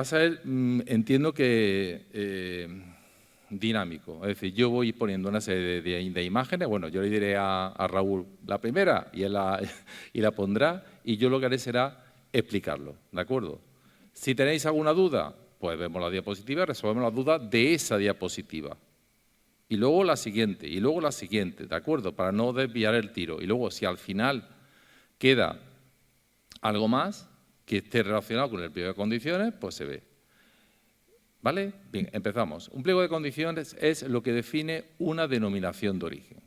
ser, entiendo que dinámico. Es decir, yo voy poniendo una serie de imágenes. Bueno, yo le diré a Raúl la primera y él la pondrá, y yo lo que haré será explicarlo, ¿de acuerdo? Si tenéis alguna duda, pues vemos la diapositiva y resolvemos las dudas de esa diapositiva. Y luego la siguiente, y luego la siguiente, ¿de acuerdo? Para no desviar el tiro. Y luego, si al final queda algo más que esté relacionado con el pliego de condiciones, pues se ve. ¿Vale? Bien, empezamos. Un pliego de condiciones es lo que define una denominación de origen.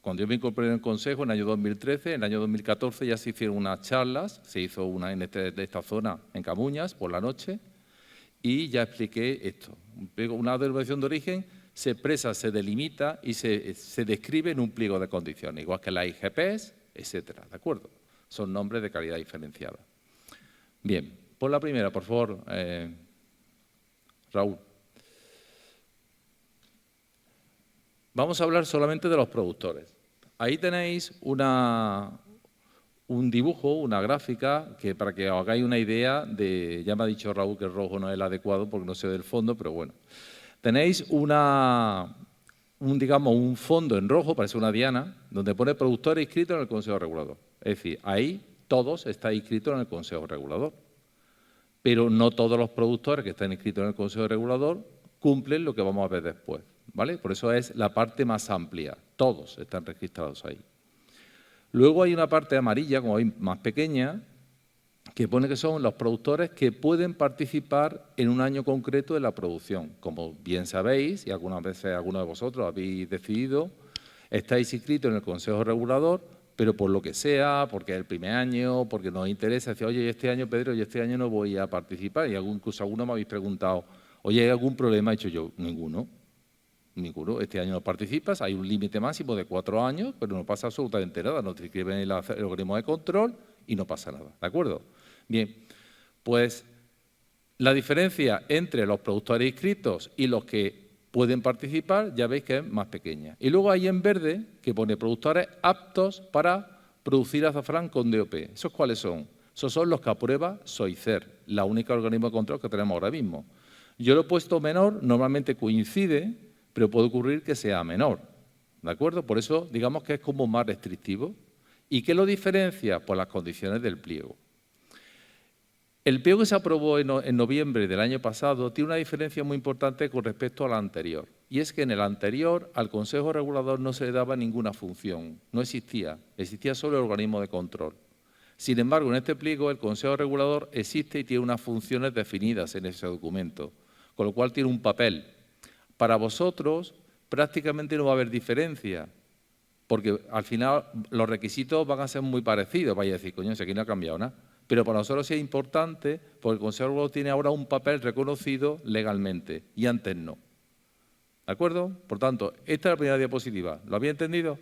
Cuando yo me incorporé en el Consejo en el año 2013, en el año 2014 ya se hicieron unas charlas, se hizo una en esta zona, en Camuñas, por la noche, y ya expliqué esto. Una denominación de origen se expresa, se delimita y se describe en un pliego de condiciones, igual que las IGPs, etcétera, ¿de acuerdo? Son nombres de calidad diferenciada. Bien, pon la primera, por favor, Raúl. Vamos a hablar solamente de los productores. Ahí tenéis un dibujo, una gráfica, que para que os hagáis una idea de... Ya me ha dicho Raúl que el rojo no es el adecuado porque no se ve el fondo, pero bueno. Tenéis digamos, un fondo en rojo, parece una diana, donde pone productores inscritos en el Consejo Regulador. Es decir, ahí todos estáis inscritos en el Consejo Regulador. Pero no todos los productores que están inscritos en el Consejo Regulador cumplen lo que vamos a ver después, ¿vale? Por eso es la parte más amplia. Todos están registrados ahí. Luego hay una parte amarilla, como veis, más pequeña, que pone que son los productores que pueden participar en un año concreto de la producción. Como bien sabéis, y algunas veces algunos de vosotros habéis decidido, estáis inscritos en el Consejo Regulador, pero por lo que sea, porque es el primer año, porque nos interesa, decir, oye, este año, Pedro, yo este año no voy a participar. Y incluso algunos me habéis preguntado, oye, ¿hay algún problema? He dicho yo, ninguno. Ninguno. Este año no participas, hay un límite máximo de 4 años, pero no pasa absolutamente nada. No te inscriben en el organismo de control y no pasa nada. ¿De acuerdo? Bien, pues la diferencia entre los productores inscritos y los que pueden participar, ya veis que es más pequeña. Y luego hay en verde que pone productores aptos para producir azafrán con DOP. ¿Esos cuáles son? Esos son los que aprueba SOICER, la única organismo de control que tenemos ahora mismo. Yo lo he puesto menor, normalmente coincide, pero puede ocurrir que sea menor. ¿De acuerdo? Por eso, digamos que es como más restrictivo. ¿Y qué lo diferencia? Pues las condiciones del pliego. El pliego que se aprobó en noviembre del año pasado tiene una diferencia muy importante con respecto al anterior. Y es que en el anterior al Consejo Regulador no se le daba ninguna función, no existía, existía solo el organismo de control. Sin embargo, en este pliego el Consejo Regulador existe y tiene unas funciones definidas en ese documento, con lo cual tiene un papel. Para vosotros prácticamente no va a haber diferencia, porque al final los requisitos van a ser muy parecidos. Vais a decir, coño, si aquí no ha cambiado nada. Pero para nosotros sí es importante porque el Consejo Regulador tiene ahora un papel reconocido legalmente y antes no. ¿De acuerdo? Por tanto, esta es la primera diapositiva. ¿Lo habéis entendido?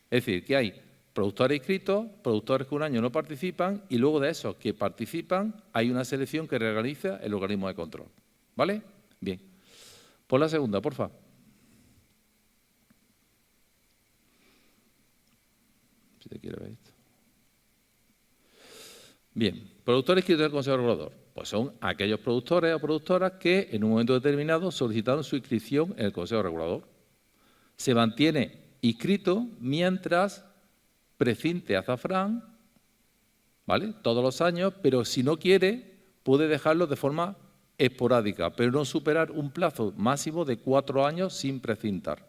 Es decir, que hay productores inscritos, productores que un año no participan y luego de esos que participan hay una selección que realiza el organismo de control. ¿Vale? Bien. Por la segunda, por favor. Si te quiere ver esto. Bien, productores inscritos en el Consejo Regulador. Pues son aquellos productores o productoras que en un momento determinado solicitaron su inscripción en el Consejo Regulador. Se mantiene inscrito mientras precinte azafrán, ¿vale? Todos los años, pero si no quiere, puede dejarlo de forma esporádica, pero no superar un plazo máximo de 4 años sin precintar.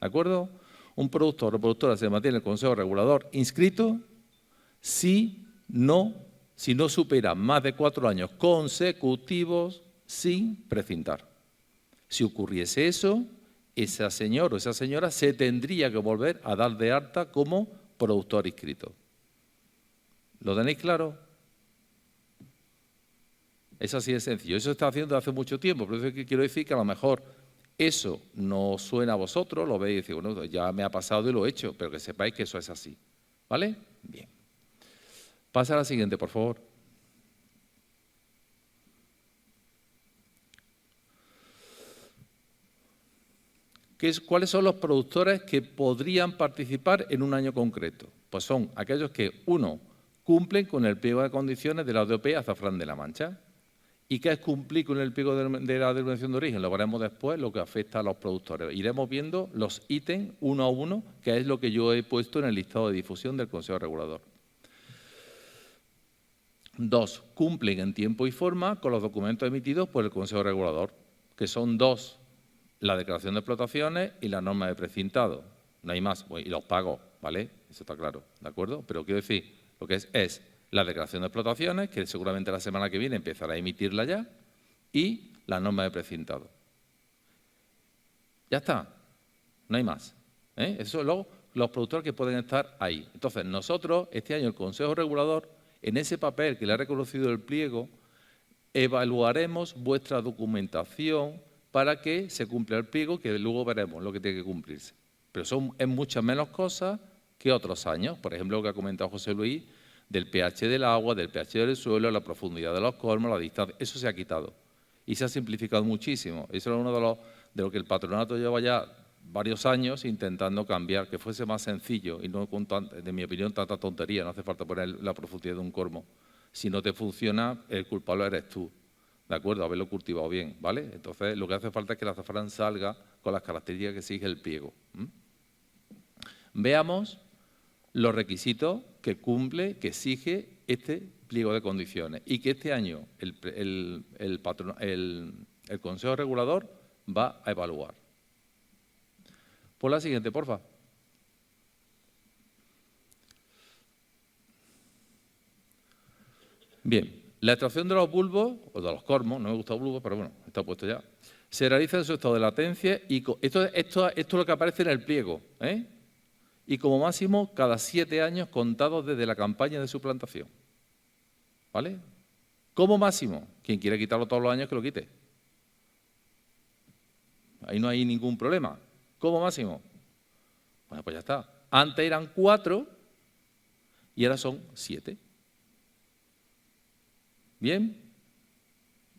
¿De acuerdo? Un productor o productora se mantiene en el Consejo Regulador inscrito si no supera más de 4 años consecutivos sin precintar. Si ocurriese eso, ese señor o esa señora se tendría que volver a dar de alta como productor inscrito. ¿Lo tenéis claro? Es así de sencillo. Eso se está haciendo hace mucho tiempo, pero eso quiero decir que a lo mejor eso no suena a vosotros, lo veis y decís, bueno, ya me ha pasado y lo he hecho, pero que sepáis que eso es así. ¿Vale? Bien. Pasa a la siguiente, por favor. ¿Cuáles son los productores que podrían participar en un año concreto? Pues son aquellos que, 1, cumplen con el pliego de condiciones de la DOP Azafrán de la Mancha ¿Y qué es cumplir con el pliego de la denominación de origen? Lo veremos después, lo que afecta a los productores. Iremos viendo los ítems uno a uno, que es lo que yo he puesto en el listado de difusión del Consejo Regulador. 2. Cumplen en tiempo y forma con los documentos emitidos por el Consejo Regulador, que son 2. La declaración de explotaciones y la norma de precintado. No hay más. Y los pagos, ¿vale? Eso está claro, ¿de acuerdo? Pero quiero decir, lo que es la declaración de explotaciones, que seguramente la semana que viene empezará a emitirla ya, y la norma de precintado. Ya está, no hay más. Eso es los productores que pueden estar ahí. Entonces, nosotros, este año, el Consejo Regulador, en ese papel que le ha reconocido el pliego, evaluaremos vuestra documentación para que se cumpla el pliego, que luego veremos lo que tiene que cumplirse. Pero es muchas menos cosas que otros años. Por ejemplo, lo que ha comentado José Luis, del pH del agua, del pH del suelo, la profundidad de los colmos, la distancia. Eso se ha quitado y se ha simplificado muchísimo. Eso era uno de lo que el patronato lleva ya varios años intentando cambiar, que fuese más sencillo y no con, de mi opinión, tanta tontería. No hace falta poner la profundidad de un colmo. Si no te funciona, el culpable eres tú, ¿de acuerdo? Haberlo cultivado bien, ¿vale? Entonces, lo que hace falta es que el azafrán salga con las características que exige el pliego. Veamos los requisitos que cumple, que exige este pliego de condiciones y que este año el Consejo Regulador va a evaluar. Por la siguiente, porfa. Bien, la extracción de los bulbos, o de los cormos, no me gusta bulbos, pero bueno, está puesto ya, se realiza en su estado de latencia y esto es lo que aparece en el pliego, y como máximo cada 7 años contados desde la campaña de su plantación. ¿Vale? Como máximo, quien quiera quitarlo todos los años que lo quite. Ahí no hay ningún problema. Como máximo. Bueno, pues ya está. Antes eran 4 y ahora son 7. ¿Bien?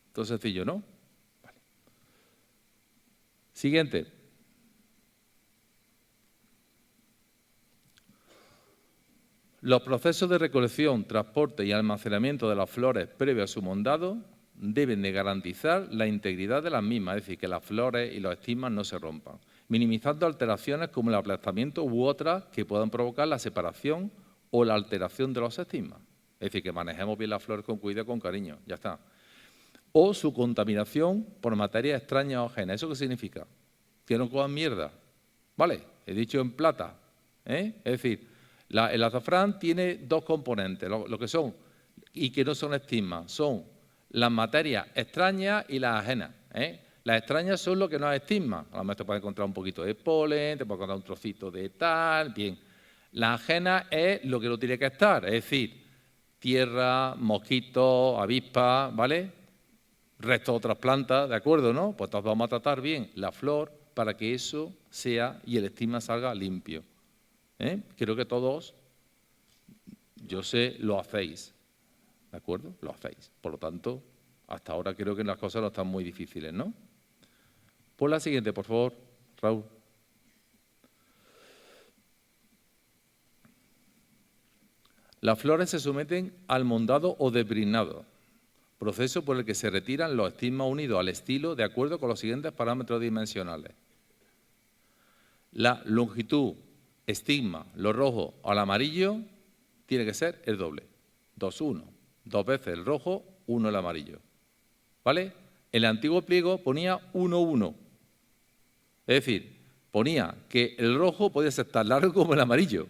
Entonces sencillo, ¿no? Vale. Siguiente. Los procesos de recolección, transporte y almacenamiento de las flores previo a su mondado deben de garantizar la integridad de las mismas, es decir, que las flores y los estigmas no se rompan, minimizando alteraciones como el aplastamiento u otras que puedan provocar la separación o la alteración de los estigmas. Es decir, que manejemos bien las flores con cuidado y con cariño, ya está. O su contaminación por materias extrañas o ajenas. ¿Eso qué significa? Que no coman mierda, ¿vale? He dicho en plata, Es decir, el azafrán tiene 2 componentes, lo que son, y que no son estigmas, son las materias extrañas y las ajenas. Las extrañas son lo que no es estigma. A lo mejor te puedes encontrar un poquito de polen, te puedes encontrar un trocito de tal, bien. Las ajenas es lo que no tiene que estar, es decir, tierra, mosquitos, avispas, ¿vale? Restos de otras plantas, ¿de acuerdo, no? Pues todos vamos a tratar bien la flor para que eso sea y el estigma salga limpio. Creo que todos, yo sé, lo hacéis, ¿de acuerdo? Lo hacéis. Por lo tanto, hasta ahora creo que las cosas no están muy difíciles, ¿no? Por la siguiente, por favor, Raúl. Las flores se someten al mondado o desbrinado, proceso por el que se retiran los estigmas unidos al estilo de acuerdo con los siguientes parámetros dimensionales. La longitud, estigma, lo rojo al amarillo, tiene que ser el doble. 2, 1. 2 veces el rojo, 1 el amarillo. ¿Vale? En el antiguo pliego ponía 1, 1. Es decir, ponía que el rojo podía ser tan largo como el amarillo.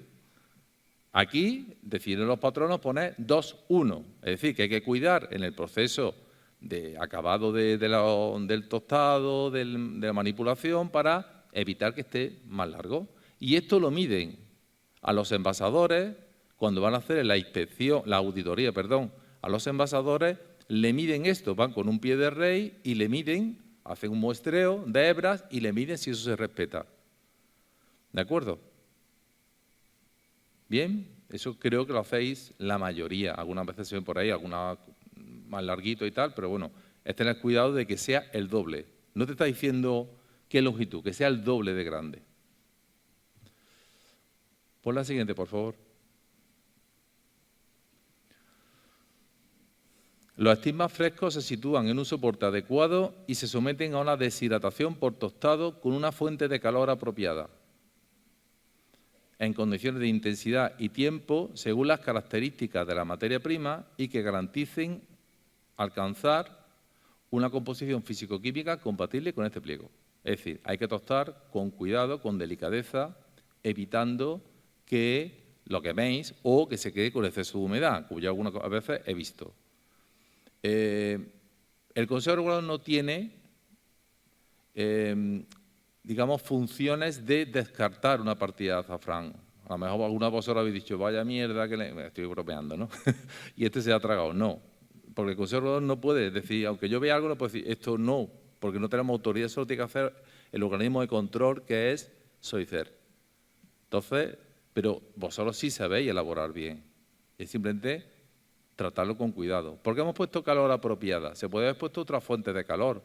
Aquí deciden los patronos poner 2, 1. Es decir, que hay que cuidar en el proceso de acabado del tostado, de la manipulación, para evitar que esté más largo. Y esto lo miden a los envasadores, cuando van a hacer la inspección, la auditoría, perdón, a los envasadores, le miden esto, van con un pie de rey y le miden, hacen un muestreo de hebras y le miden si eso se respeta. ¿De acuerdo? Bien, eso creo que lo hacéis la mayoría. Algunas veces se ven por ahí, algunas más larguito y tal, pero bueno, es tener cuidado de que sea el doble. No te está diciendo qué longitud, que sea el doble de grande. Pon la siguiente, por favor. Los estigmas frescos se sitúan en un soporte adecuado y se someten a una deshidratación por tostado con una fuente de calor apropiada, en condiciones de intensidad y tiempo según las características de la materia prima y que garanticen alcanzar una composición físico-química compatible con este pliego. Es decir, hay que tostar con cuidado, con delicadeza, evitando que lo queméis o que se quede con exceso de humedad, como yo algunas veces he visto. El Consejo Regulador no tiene, digamos, funciones de descartar una partida de azafrán. A lo mejor alguna de vosotros habéis dicho, vaya mierda, que me estoy bromeando, ¿no? Y este se ha tragado. No, porque el Consejo Regulador no puede decir, aunque yo vea algo, no puede decir, esto no, porque no tenemos autoridad, eso lo tiene que hacer el organismo de control que es SOICER. Entonces, pero vosotros sí sabéis elaborar bien. Es simplemente tratarlo con cuidado. ¿Por qué hemos puesto calor apropiada? Se puede haber puesto otra fuente de calor.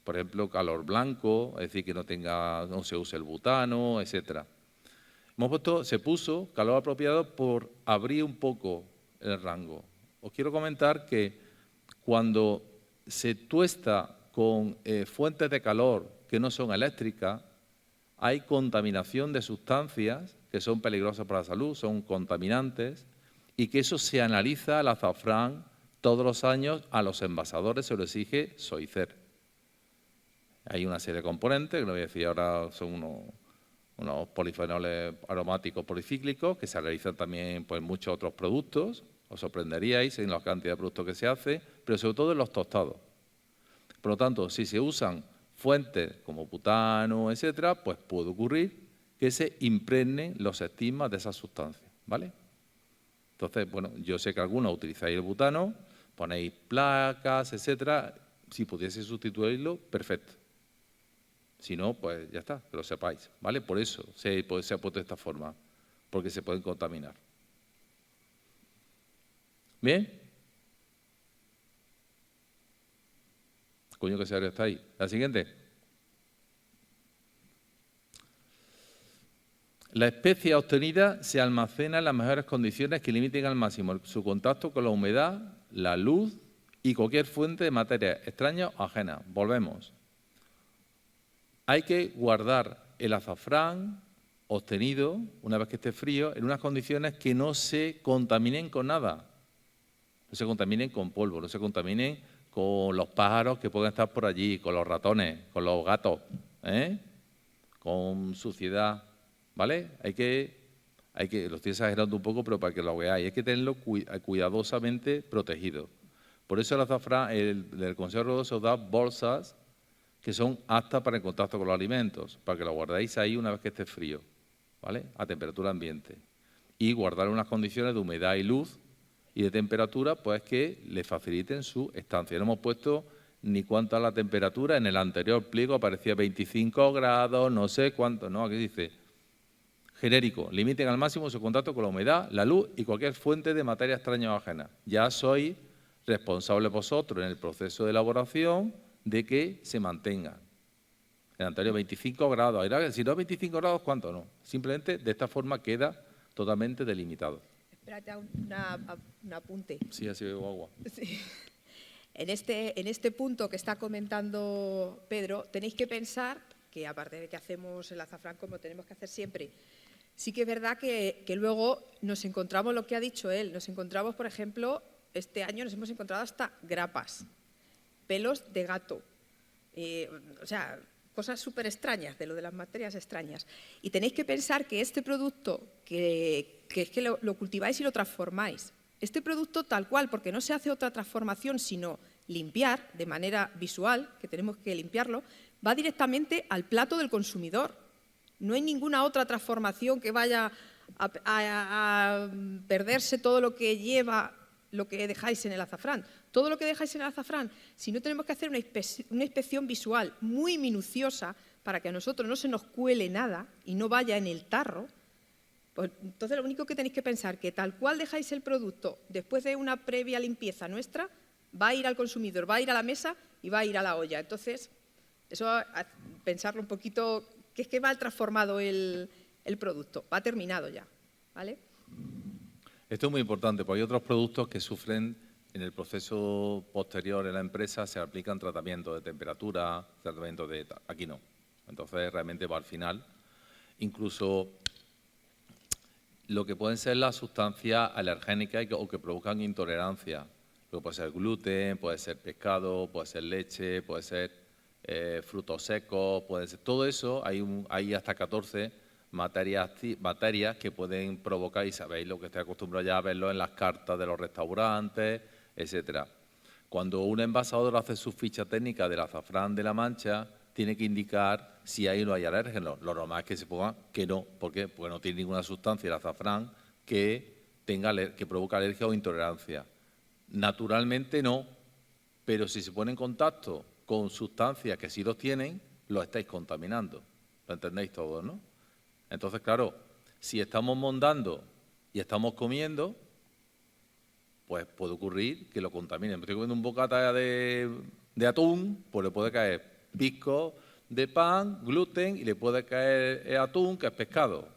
Por ejemplo, calor blanco, es decir, que no se use el butano, etcétera. Se puso calor apropiado por abrir un poco el rango. Os quiero comentar que cuando se tuesta con fuentes de calor que no son eléctricas, hay contaminación de sustancias que son peligrosas para la salud, son contaminantes, y que eso se analiza al azafrán todos los años, a los envasadores se lo exige SOICER. Hay una serie de componentes, que no voy a decir ahora, son unos polifenoles aromáticos policíclicos que se realizan también pues, en muchos otros productos. Os sorprenderíais en la cantidad de productos que se hace, pero sobre todo en los tostados. Por lo tanto, si se usan fuentes como butano, etcétera, pues puede ocurrir que se impregnen los estigmas de esas sustancias, ¿vale? Entonces, bueno, yo sé que algunos utilizáis el butano, ponéis placas, etcétera. Si pudiese sustituirlo, perfecto. Si no, pues ya está, que lo sepáis, ¿vale? Por eso se ha puesto de esta forma, porque se pueden contaminar. ¿Bien? Coño, que serio está ahí. La siguiente. La especie obtenida se almacena en las mejores condiciones que limiten al máximo su contacto con la humedad, la luz y cualquier fuente de materia extraña o ajena. Volvemos. Hay que guardar el azafrán obtenido, una vez que esté frío, en unas condiciones que no se contaminen con nada. No se contaminen con polvo, no se contaminen con los pájaros que pueden estar por allí, con los ratones, con los gatos, con suciedad, ¿vale? Hay que, lo estoy exagerando un poco, pero para que lo veáis, hay que tenerlo cuidadosamente protegido. Por eso el azafrán, el Consejo Regulador se os da bolsas que son aptas para el contacto con los alimentos, para que lo guardéis ahí una vez que esté frío, ¿vale? A temperatura ambiente. Y guardar unas condiciones de humedad y luz y de temperatura, pues que le faciliten su estancia. No hemos puesto ni cuánto es la temperatura, en el anterior pliego aparecía 25 grados, no sé cuánto, no, aquí dice genérico, limiten al máximo su contacto con la humedad, la luz y cualquier fuente de materia extraña o ajena. Ya sois responsables vosotros en el proceso de elaboración de que se mantenga. En el anterior 25 grados, si no 25 grados, ¿cuánto no? Simplemente de esta forma queda totalmente delimitado. Espérate, un apunte. Sí, así bebo agua. Sí. En este punto que está comentando Pedro, tenéis que pensar que aparte de que hacemos el azafrán como tenemos que hacer siempre, sí que es verdad que luego nos encontramos lo que ha dicho él. Nos encontramos, por ejemplo, este año nos hemos encontrado hasta grapas, pelos de gato, o sea, cosas súper extrañas de lo de las materias extrañas. Y tenéis que pensar que este producto, que es que lo cultiváis y lo transformáis, este producto tal cual, porque no se hace otra transformación sino limpiar de manera visual, que tenemos que limpiarlo, va directamente al plato del consumidor. No hay ninguna otra transformación que vaya a perderse todo lo que lleva lo que dejáis en el azafrán. Todo lo que dejáis en el azafrán, si no tenemos que hacer una inspección visual muy minuciosa para que a nosotros no se nos cuele nada y no vaya en el tarro, pues entonces lo único que tenéis que pensar que tal cual dejáis el producto después de una previa limpieza nuestra, va a ir al consumidor, va a ir a la mesa y va a ir a la olla. Entonces, eso pensarlo un poquito, que es que va transformado el producto, va terminado ya, ¿vale? Esto es muy importante, porque hay otros productos que sufren en el proceso posterior en la empresa se aplican tratamientos de temperatura, tratamientos de... Aquí no. Entonces, realmente va al final. Incluso lo que pueden ser las sustancias alergénicas o que provocan intolerancia. Puede ser gluten, puede ser pescado, puede ser leche, puede ser frutos secos, puede ser... Todo eso, hay hasta 14 materias que pueden provocar, y sabéis lo que estoy acostumbrado ya a verlo en las cartas de los restaurantes, etcétera. Cuando un envasador hace su ficha técnica del azafrán de La Mancha, tiene que indicar si hay o no hay alérgenos. Lo normal es que se ponga que no. ¿Por qué? Porque no tiene ninguna sustancia el azafrán que provoque alergia o intolerancia. Naturalmente no, pero si se pone en contacto con sustancias que sí los tienen, los estáis contaminando. ¿Lo entendéis todos, no? Entonces, claro, si estamos mondando y estamos comiendo, pues puede ocurrir que lo contaminen. Estoy comiendo un bocata de atún, pues le puede caer pisco de pan, gluten, y le puede caer atún, que es pescado.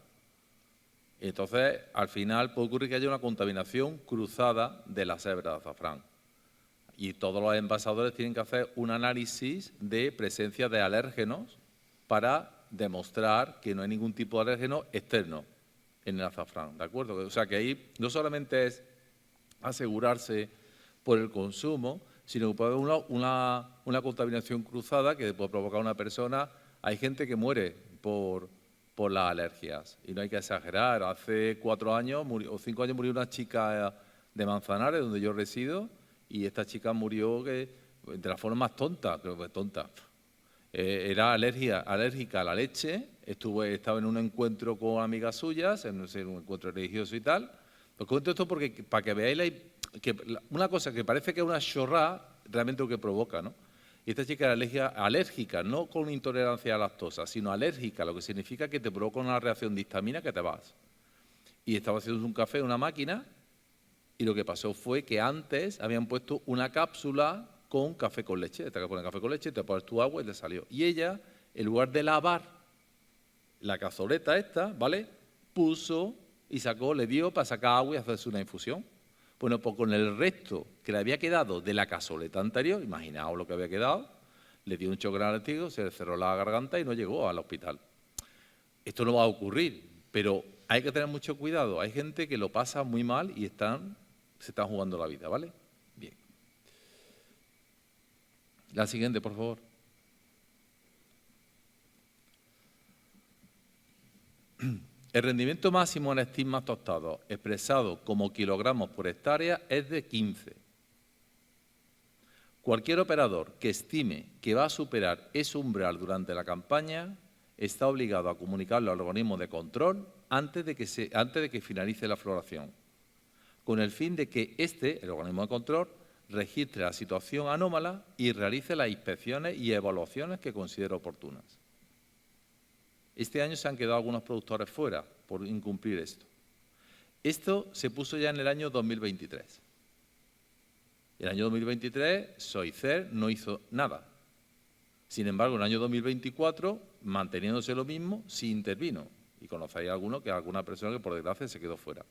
Y entonces, al final, puede ocurrir que haya una contaminación cruzada de las hebras de azafrán. Y todos los envasadores tienen que hacer un análisis de presencia de alérgenos para demostrar que no hay ningún tipo de alérgeno externo en el azafrán, ¿de acuerdo? O sea, que ahí no solamente es asegurarse por el consumo, sino que puede haber una contaminación cruzada que puede provocar a una persona. Hay gente que muere por las alergias y no hay que exagerar. Hace 4 años o 5 años murió una chica de Manzanares, donde yo resido, y esta chica murió de la forma más tonta, creo que tonta. Era alérgica a la leche, estaba en un encuentro con amigas suyas, en un encuentro religioso y tal. Os cuento esto porque para que veáis una cosa que parece que es una chorrada, realmente lo que provoca, ¿no? Y esta chica era alérgica, no con intolerancia a la lactosa, sino alérgica, lo que significa que te provoca una reacción de histamina que te vas. Y estaba haciendo un café en una máquina, y lo que pasó fue que antes habían puesto una cápsula con café con leche. Te pones café con leche, te pones tu agua y te salió. Y ella, en lugar de lavar la cazoleta esta, ¿vale?, puso y le dio para sacar agua y hacerse una infusión. Bueno, pues con el resto que le había quedado de la cazoleta anterior, imaginaos lo que había quedado, le dio un choque alérgico, se le cerró la garganta y no llegó al hospital. Esto no va a ocurrir, pero hay que tener mucho cuidado. Hay gente que lo pasa muy mal y se están jugando la vida, ¿vale? Bien. La siguiente, por favor. El rendimiento máximo en estigmas tostados, expresado como kilogramos por hectárea, es de 15. Cualquier operador que estime que va a superar ese umbral durante la campaña está obligado a comunicarlo al organismo de control antes de que finalice la floración, con el fin de que el organismo de control, registre la situación anómala y realice las inspecciones y evaluaciones que considere oportunas. Este año se han quedado algunos productores fuera por incumplir esto. Esto se puso ya en el año 2023. En el año 2023, Soicer no hizo nada. Sin embargo, en el año 2024, manteniéndose lo mismo, sí intervino. Y conocéis a alguna persona que, por desgracia, se quedó fuera.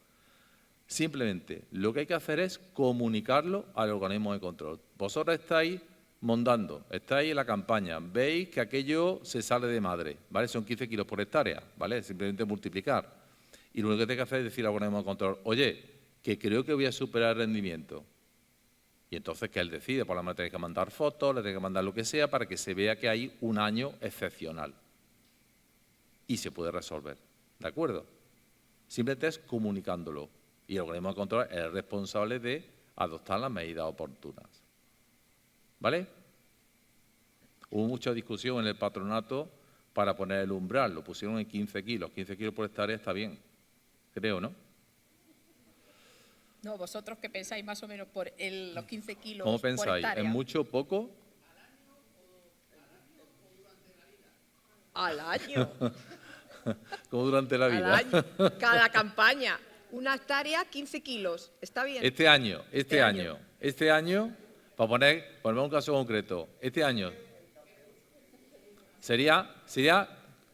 Simplemente, lo que hay que hacer es comunicarlo al organismo de control. Vosotros estáis mondando, estáis en la campaña, veis que aquello se sale de madre, ¿vale? Son 15 kilos por hectárea, ¿vale? Simplemente multiplicar. Y lo único que tenéis que hacer es decir al organismo de control, oye, que creo que voy a superar el rendimiento. Y entonces que él decide, por lo menos tenéis que mandar fotos, le tenéis que mandar lo que sea para que se vea que hay un año excepcional. Y se puede resolver, ¿de acuerdo? Simplemente es comunicándolo. Y el organismo de control es el responsable de adoptar las medidas oportunas. ¿Vale? Hubo mucha discusión en el patronato para poner el umbral. Lo pusieron en 15 kilos. 15 kilos por hectárea está bien, creo, ¿no? No, vosotros que pensáis más o menos por los 15 kilos ¿Cómo por pensáis? hectárea. ¿Es mucho, poco? Al año. Como durante la vida. Al año. Cada campaña. Una hectárea, 15 kilos. ¿Está bien? Este año, para poner un caso concreto, este año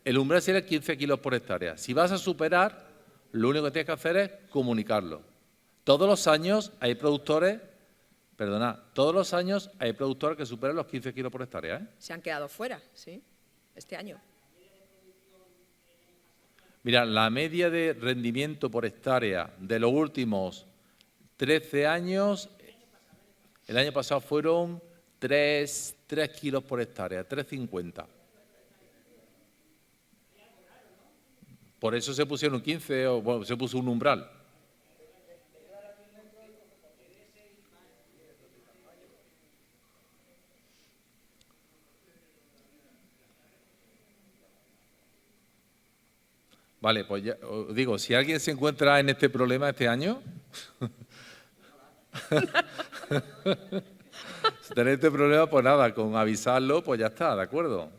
el umbral sería 15 kilos por hectárea. Si vas a superar, lo único que tienes que hacer es comunicarlo. Todos los años hay productores Perdona, todos los años hay productores que superan los 15 kilos por hectárea, ¿eh? Se han quedado fuera, sí, este año. Mira, la media de rendimiento por hectárea de los últimos 13 años, el año pasado fueron 3 kilos por hectárea, 3,50. Por eso se pusieron 15, o bueno, se puso un umbral. Vale, pues ya os digo, si alguien se encuentra en este problema este año, si tenéis este problema, pues nada, con avisarlo, pues ya está, ¿de acuerdo?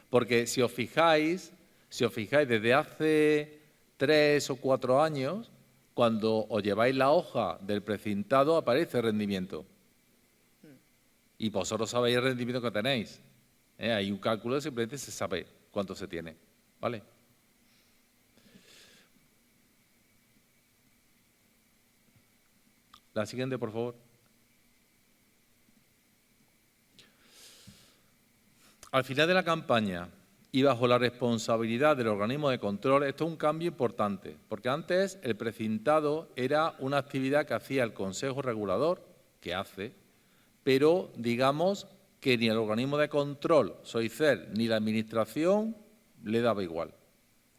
Porque si os fijáis, desde hace 3 o 4 años, cuando os lleváis la hoja del precintado, aparece rendimiento. Y vosotros sabéis el rendimiento que tenéis. Hay un cálculo, simplemente se sabe cuánto se tiene, ¿vale? La siguiente, por favor. Al final de la campaña y bajo la responsabilidad del organismo de control, esto es un cambio importante, porque antes el precintado era una actividad que hacía el Consejo Regulador, que hace, pero digamos que ni el organismo de control, SOICER, ni la Administración le daba igual.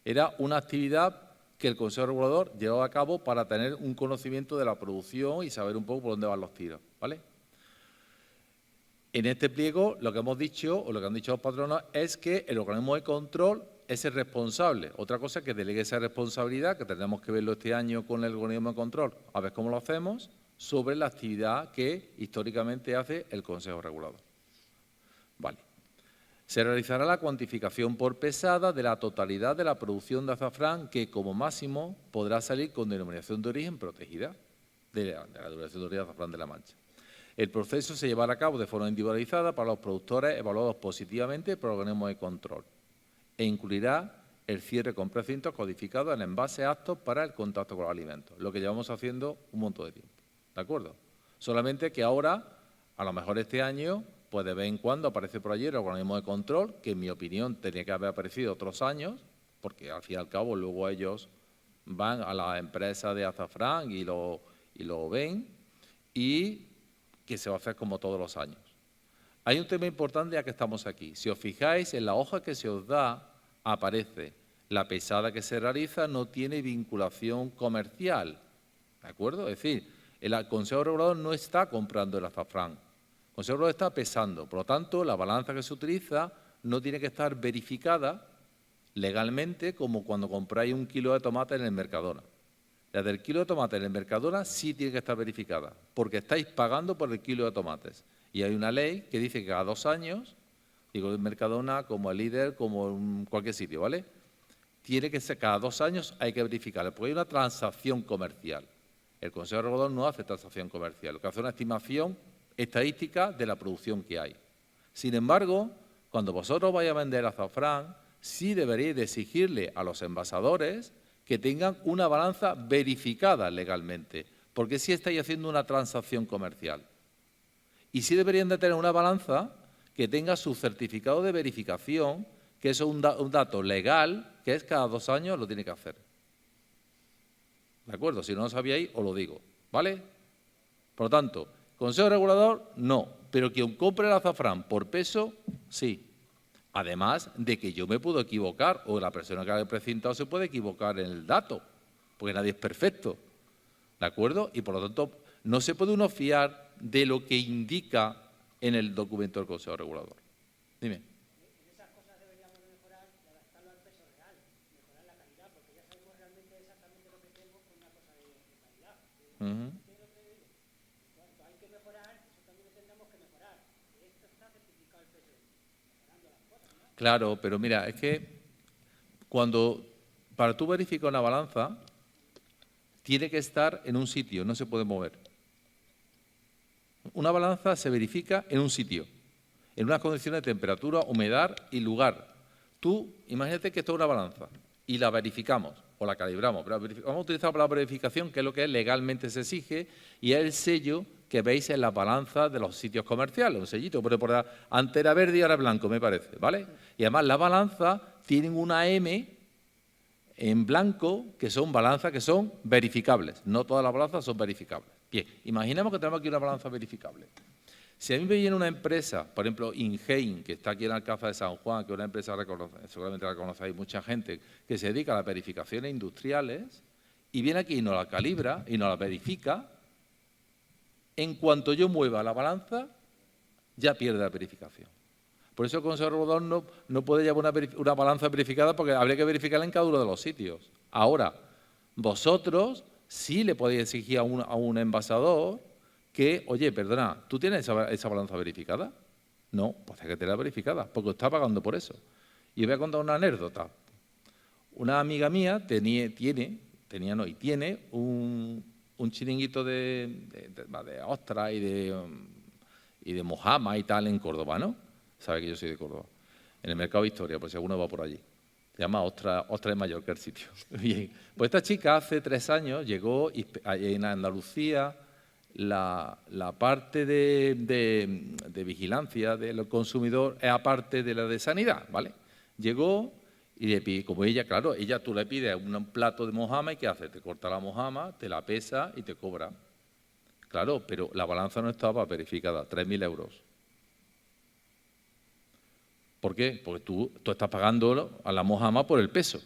Era una actividad que el Consejo Regulador llevaba a cabo para tener un conocimiento de la producción y saber un poco por dónde van los tiros, ¿vale? En este pliego lo que hemos dicho, o lo que han dicho los patronos, es que el organismo de control es el responsable. Otra cosa es que delegue esa responsabilidad, que tendremos que verlo este año con el organismo de control, a ver cómo lo hacemos, sobre la actividad que históricamente hace el Consejo Regulador. Vale. Se realizará la cuantificación por pesada de la totalidad de la producción de azafrán que, como máximo, podrá salir con denominación de origen protegida de la denominación de origen azafrán de la Mancha. El proceso se llevará a cabo de forma individualizada para los productores evaluados positivamente por el organismo de control e incluirá el cierre con precintos codificados en envases aptos para el contacto con los alimentos, lo que llevamos haciendo un montón de tiempo. ¿De acuerdo? Solamente que ahora, a lo mejor este año, pues de vez en cuando aparece por allí el organismo de control, que en mi opinión tenía que haber aparecido otros años, porque al fin y al cabo luego ellos van a la empresa de azafrán y lo ven, y que se va a hacer como todos los años. Hay un tema importante ya que estamos aquí. Si os fijáis, en la hoja que se os da aparece la pesada que se realiza no tiene vinculación comercial, ¿de acuerdo? Es decir, el Consejo Regulador no está comprando el azafrán. El Consejo Regulador está pesando. Por lo tanto, la balanza que se utiliza no tiene que estar verificada legalmente como cuando compráis 1 kilo de tomate en el Mercadona. La del kilo de tomate en el Mercadona sí tiene que estar verificada, porque estáis pagando por el kilo de tomates. Y hay una ley que dice que cada 2 años, digo el Mercadona, como el Líder, como en cualquier sitio, ¿vale? Tiene que ser cada 2 años, hay que verificarlo, porque hay una transacción comercial. El Consejo Regulador no hace transacción comercial, lo que hace es una estimación estadística de la producción que hay. Sin embargo, cuando vosotros vais a vender azafrán, sí deberéis de exigirle a los envasadores que tengan una balanza verificada legalmente, porque sí estáis haciendo una transacción comercial. Y sí deberían de tener una balanza que tenga su certificado de verificación, que eso es un dato legal, que es cada 2 años lo tiene que hacer. ¿De acuerdo? Si no lo sabíais, os lo digo, ¿vale? Por lo tanto, Consejo Regulador, no, pero quien compre el azafrán por peso, sí. Además de que yo me puedo equivocar, o la persona que ha precintado se puede equivocar en el dato, porque nadie es perfecto, ¿de acuerdo? Y por lo tanto, no se puede uno fiar de lo que indica en el documento del Consejo Regulador. Dime. En esas cosas deberíamos mejorar y adaptarlo al peso real, mejorar la calidad, porque ya sabemos realmente exactamente lo que tenemos con una cosa de calidad. Cuando hay que mejorar, eso también lo tendremos que mejorar. Esto está certificado el peso, mejorando las cosas, ¿no? Claro, pero mira, es que para tú verificar una balanza, tiene que estar en un sitio, no se puede mover. Una balanza se verifica en un sitio, en unas condiciones de temperatura, humedad y lugar. Tú, imagínate que esto es una balanza y la verificamos o la calibramos. Pero vamos a utilizar la verificación, que es lo que legalmente se exige, y es el sello que veis en la balanza de los sitios comerciales, un sellito, pero antes era verde y ahora blanco, me parece, ¿vale? Y además la balanza tienen una M en blanco, que son balanzas que son verificables. No todas las balanzas son verificables. Bien, imaginemos que tenemos aquí una balanza verificable. Si a mí me viene una empresa, por ejemplo, Ingein, que está aquí en Alcázar de San Juan, que es una empresa, seguramente la conocéis mucha gente, que se dedica a las verificaciones industriales, y viene aquí y nos la calibra y nos la verifica, en cuanto yo mueva la balanza, ya pierde la verificación. Por eso el Consejo Regulador no puede llevar una balanza verificada porque habría que verificarla en cada uno de los sitios. Ahora, vosotros sí le podéis exigir a un envasador que, oye, perdona, ¿tú tienes esa balanza verificada? No, pues hay que tenerla verificada, porque está pagando por eso. Y os voy a contar una anécdota. Una amiga mía tiene un chiringuito de ostras y de mojama y tal en Córdoba, ¿no? Sabe que yo soy de Córdoba. En el Mercado Victoria, por si alguno va por allí. Se llama Ostra de Mallorca el sitio. Bien. Pues esta chica hace 3 años llegó y en Andalucía la parte de vigilancia del consumidor es aparte de la de sanidad, ¿vale? Llegó y le pide, como ella, claro, tú le pides un plato de mojama y ¿qué hace? Te corta la mojama, te la pesa y te cobra. Claro, pero la balanza no estaba verificada, 3.000 euros. ¿Por qué? Porque tú estás pagando a la mojama por el peso.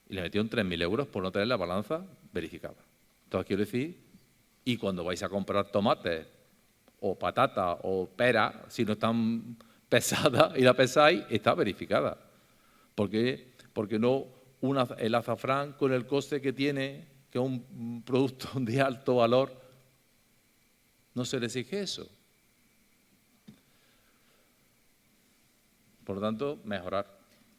Y le metieron 3.000 euros por no tener la balanza verificada. Entonces, quiero decir, y cuando vais a comprar tomates o patatas o peras, si no están pesadas y la pesáis, está verificada. ¿Por qué? Porque no el azafrán con el coste que tiene, que es un producto de alto valor, no se le exige eso. Por lo tanto, mejorar.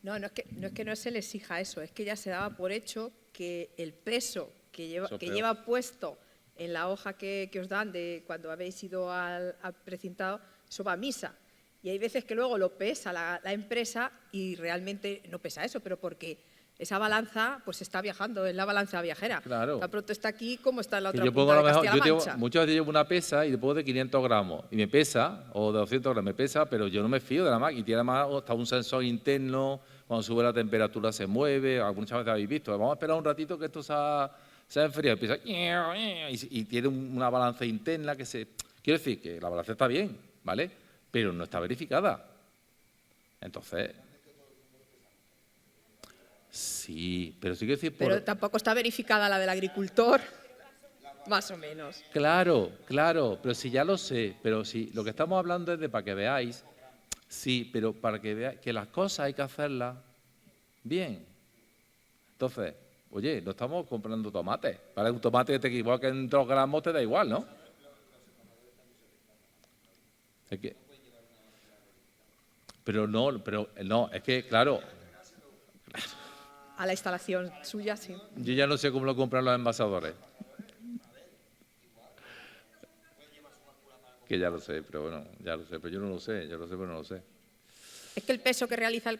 No es que no se le exija eso, es que ya se daba por hecho que el peso que lleva puesto en la hoja que os dan de cuando habéis ido al precintado, eso va a misa. Y hay veces que luego lo pesa la empresa y realmente no pesa eso, pero porque esa balanza pues está viajando, es la balanza viajera. Claro. Tan pronto está aquí como está en la otra yo punta de Castilla-La Mancha. Muchas veces llevo una pesa y le pongo de 500 gramos y me pesa, o de 200 gramos me pesa, pero yo no me fío de la máquina. Y tiene además hasta un sensor interno, cuando sube la temperatura se mueve, muchas veces habéis visto. Vamos a esperar un ratito que esto se ha enfriado. Y tiene una balanza interna que se... Quiero decir que la balanza está bien, ¿vale? Pero no está verificada. Entonces... Sí, pero sí que decir... Pero tampoco está verificada la del agricultor, más o menos. Claro, pero si ya lo sé, pero si lo que estamos hablando es de para que veáis, sí, pero para que veáis que las cosas hay que hacerlas bien. Entonces, oye, no estamos comprando tomates. Para un tomate que te equivoques en 2 gramos te da igual, ¿no? Es que... Pero no, es que, claro... A la instalación suya, sí. Yo ya no sé cómo lo compran los envasadores. Que ya lo sé, pero bueno, ya lo sé, pero yo no lo sé, pero no lo sé. Es que el peso que realiza el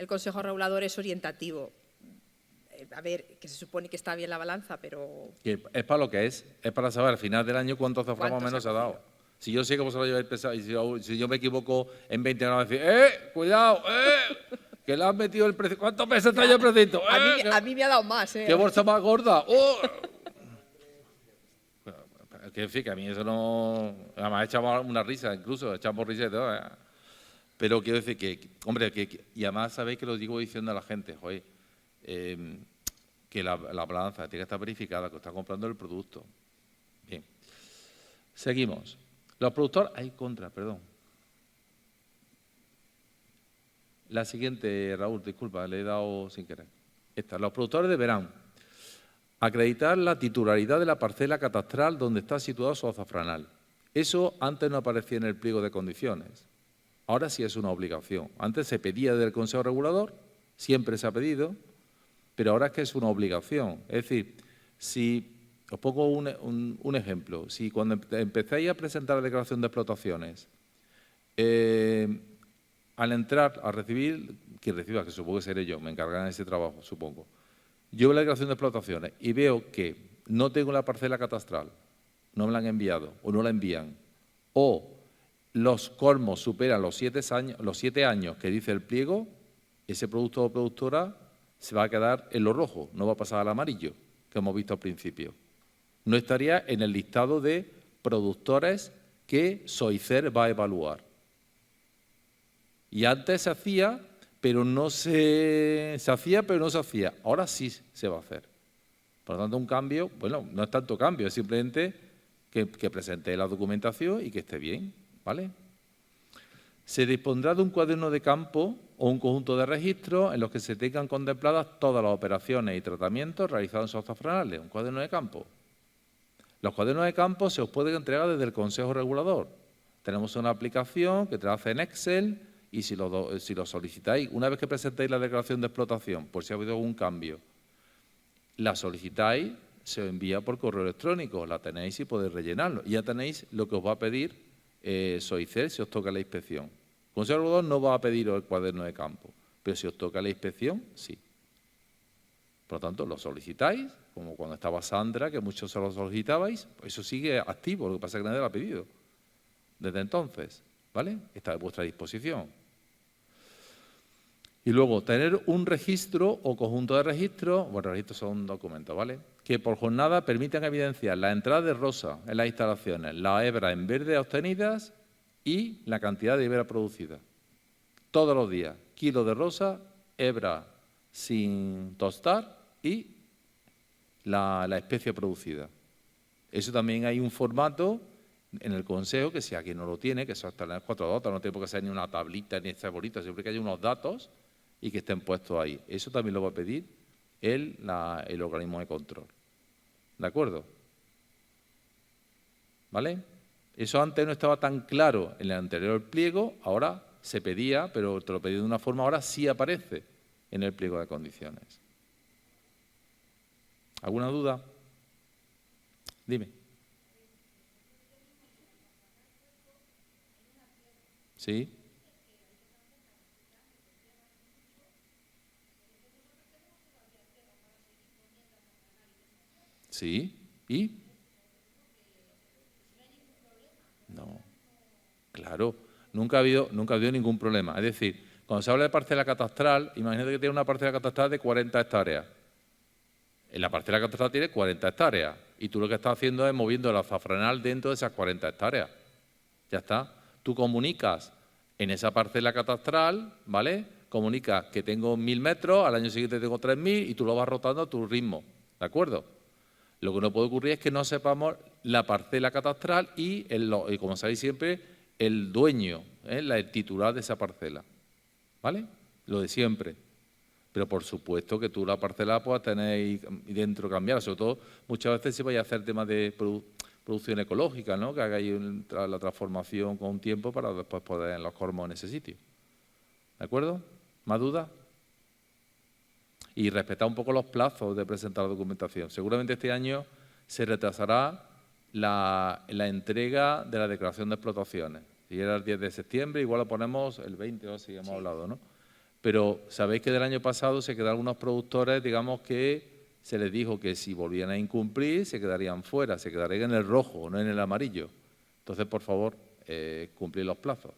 Consejo Regulador es orientativo. A ver, que se supone que está bien la balanza, pero... Que es para lo que es para saber al final del año cuánto azafrán más o menos se ha dado. Si yo sé que vosotros lleváis pesado y si yo me equivoco en 20 gramos, decir, cuidado, que le has metido el precio. ¿Cuánto pesa está yo el precio? A mí me ha dado más, ¿Qué bolsa más gorda? Que en fin, que a mí eso no... Además echamos una risa, incluso, echamos risa y todo. Pero quiero decir que, hombre, y además sabéis que lo digo diciendo a la gente, joder, que la balanza tiene que estar verificada, que está comprando el producto. Bien. Seguimos. Los productores... La siguiente, Raúl, disculpa, le he dado sin querer. Los productores deberán acreditar la titularidad de la parcela catastral donde está situado su azafranal. Eso antes no aparecía en el pliego de condiciones. Ahora sí es una obligación. Antes se pedía del Consejo Regulador, siempre se ha pedido, pero ahora es que es una obligación. Es decir, si os pongo un ejemplo, si cuando empecéis a presentar la declaración de explotaciones, al entrar a recibir, quien reciba, que supongo que seré yo, me encargarán de ese trabajo, supongo. Yo veo la declaración de explotaciones y veo que no tengo la parcela catastral, no me la han enviado o no la envían, o los colmos superan los 7 años que dice el pliego, ese productor o productora se va a quedar en lo rojo, no va a pasar al amarillo, que hemos visto al principio. No estaría en el listado de productores que SOICER va a evaluar. Y antes se hacía, pero no se hacía. Ahora sí se va a hacer. Por lo tanto, un cambio, bueno, no es tanto cambio, es simplemente que presente la documentación y que esté bien, ¿vale? Se dispondrá de un cuaderno de campo o un conjunto de registros en los que se tengan contempladas todas las operaciones y tratamientos realizados en azafranales, un cuaderno de campo. Los cuadernos de campo se os pueden entregar desde el Consejo Regulador. Tenemos una aplicación que te hace en Excel y si lo solicitáis, una vez que presentéis la declaración de explotación, por si ha habido algún cambio, la solicitáis, se os envía por correo electrónico, la tenéis y podéis rellenarlo. Y ya tenéis lo que os va a pedir SOICER si os toca la inspección. El Consejo Regulador no va a pediros el cuaderno de campo, pero si os toca la inspección, sí. Por lo tanto, lo solicitáis, como cuando estaba Sandra, que muchos se lo solicitabais, pues eso sigue activo, lo que pasa es que nadie lo ha pedido desde entonces, ¿vale? Está a vuestra disposición. Y luego, tener un registro o conjunto de registros, bueno, registros son documentos, ¿vale?, que por jornada permitan evidenciar la entrada de rosa en las instalaciones, las hebras en verde obtenidas y la cantidad de hebra producida. Todos los días, kilo de rosa, hebra sin tostar y la especie producida. Eso también hay un formato en el Consejo, que si alguien no lo tiene, que son hasta las 4 datos, no tiene por qué ser ni una tablita ni esta bolita, siempre que haya unos datos y que estén puestos ahí. Eso también lo va a pedir el organismo de control. ¿De acuerdo? ¿Vale? Eso antes no estaba tan claro en el anterior pliego, ahora se pedía, pero te lo pedí de una forma, ahora sí aparece en el pliego de condiciones. ¿Alguna duda? Dime. ¿Sí? ¿Sí? ¿Y? No. Claro, nunca ha habido ningún problema. Es decir, cuando se habla de parcela catastral, imagínate que tiene una parcela catastral de 40 hectáreas. En la parcela catastral tiene 40 hectáreas y tú lo que estás haciendo es moviendo el azafranal dentro de esas 40 hectáreas. Ya está. Tú comunicas en esa parcela catastral, ¿vale? Comunicas que tengo 1000 metros, al año siguiente tengo 3000 y tú lo vas rotando a tu ritmo. ¿De acuerdo? Lo que no puede ocurrir es que no sepamos la parcela catastral y como sabéis siempre, el dueño, el titular de esa parcela. ¿Vale? Lo de siempre. Pero por supuesto que tú la parcela puedas tener ahí dentro cambiar. Sobre todo, muchas veces se vaya a hacer temas de producción ecológica, ¿no? Que hagáis la transformación con un tiempo para después poner los colmos en ese sitio. ¿De acuerdo? ¿Más dudas? Y respetar un poco los plazos de presentar la documentación. Seguramente este año se retrasará la entrega de la declaración de explotaciones. Si era el 10 de septiembre, igual lo ponemos el 20, o si hemos hablado, ¿no? Pero sabéis que del año pasado se quedaron unos productores, digamos que se les dijo que si volvían a incumplir se quedarían fuera, se quedarían en el rojo, no en el amarillo. Entonces, por favor, cumplir los plazos.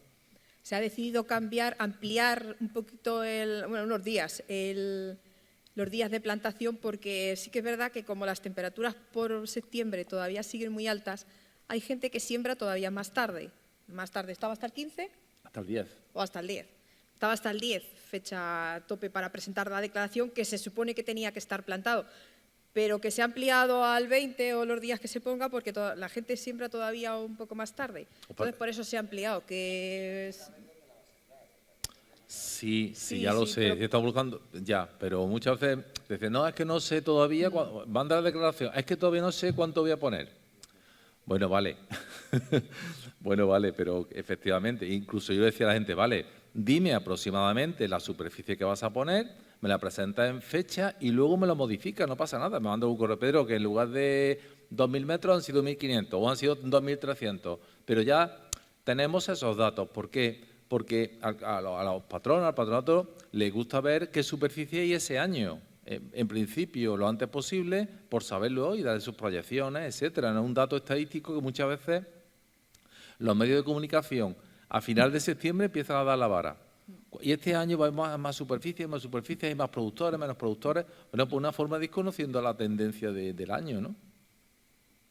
Se ha decidido ampliar un poquito unos días, los días de plantación, porque sí que es verdad que como las temperaturas por septiembre todavía siguen muy altas, hay gente que siembra todavía más tarde. Más tarde, ¿estaba hasta el 15? Hasta el 10. O hasta el 10. Estaba hasta el 10, fecha tope para presentar la declaración, que se supone que tenía que estar plantado, pero que se ha ampliado al 20 o los días que se ponga porque la gente siembra todavía un poco más tarde. Entonces, por eso se ha ampliado, Sí, ya lo sé, pero está buscando, ya, pero muchas veces dicen, no, es que no sé todavía, van a dar la declaración, es que todavía no sé cuánto voy a poner. Bueno, vale, pero efectivamente, incluso yo decía a la gente, vale, dime aproximadamente la superficie que vas a poner, me la presentas en fecha y luego me lo modificas, no pasa nada. Me manda un correo, Pedro, que en lugar de 2.000 metros han sido 1.500 o han sido 2.300, pero ya tenemos esos datos. ¿Por qué? Porque a los patronos, al patronato, les gusta ver qué superficie hay ese año en principio lo antes posible, por saberlo hoy, dar sus proyecciones, etcétera. No es un dato estadístico que muchas veces los medios de comunicación a final de septiembre empiezan a dar la vara. Y este año va a más superficie, hay más productores, menos productores. Bueno, pues una forma de ir conociendo la tendencia del año, ¿no?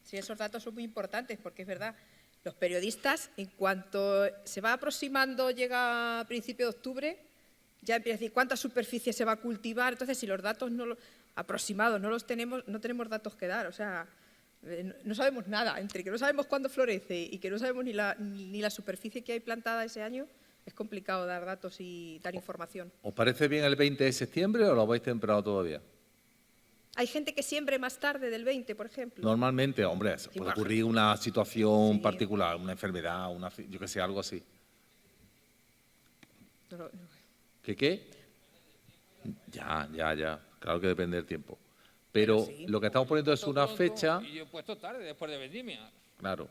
Sí, esos datos son muy importantes porque es verdad, los periodistas, en cuanto se va aproximando, llega a principio de octubre, ya empieza a decir cuánta superficie se va a cultivar. Entonces, si los datos aproximados no los tenemos, no tenemos datos que dar. O sea, no sabemos nada. Entre que no sabemos cuándo florece y que no sabemos ni la superficie que hay plantada ese año, es complicado dar datos y dar información. ¿Os parece bien el 20 de septiembre o lo vais temprano todavía? Hay gente que siembre más tarde del 20, por ejemplo. Normalmente, hombre, Sí, puede ocurrir una situación Sí. particular, una enfermedad, yo que sé, algo así. ¿Qué? Ya. Claro que depende del tiempo. Pero sí. lo que estamos poniendo es una fecha. Y yo he puesto tarde, después de vendimia. Claro.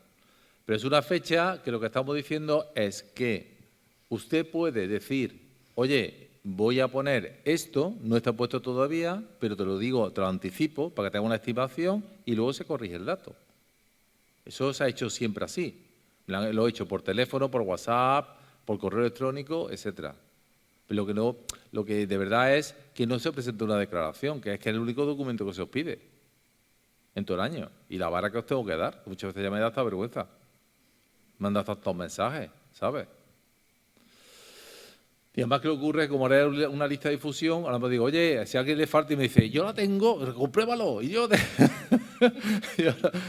Pero es una fecha que lo que estamos diciendo es que usted puede decir, oye, voy a poner esto, no está puesto todavía, pero te lo digo, te lo anticipo para que tenga una estimación y luego se corrige el dato. Eso se ha hecho siempre así. Lo he hecho por teléfono, por WhatsApp, por correo electrónico, etcétera. Pero lo que de verdad es que no se presenta una declaración, que es el único documento que se os pide en todo el año. Y la vara que os tengo que dar, muchas veces ya me da hasta vergüenza. Me han dado tantos mensajes, ¿sabes? Y además que lo ocurre, como haré una lista de difusión, ahora me digo, oye, si a alguien le falta y me dice, yo la tengo, compruébalo. Y yo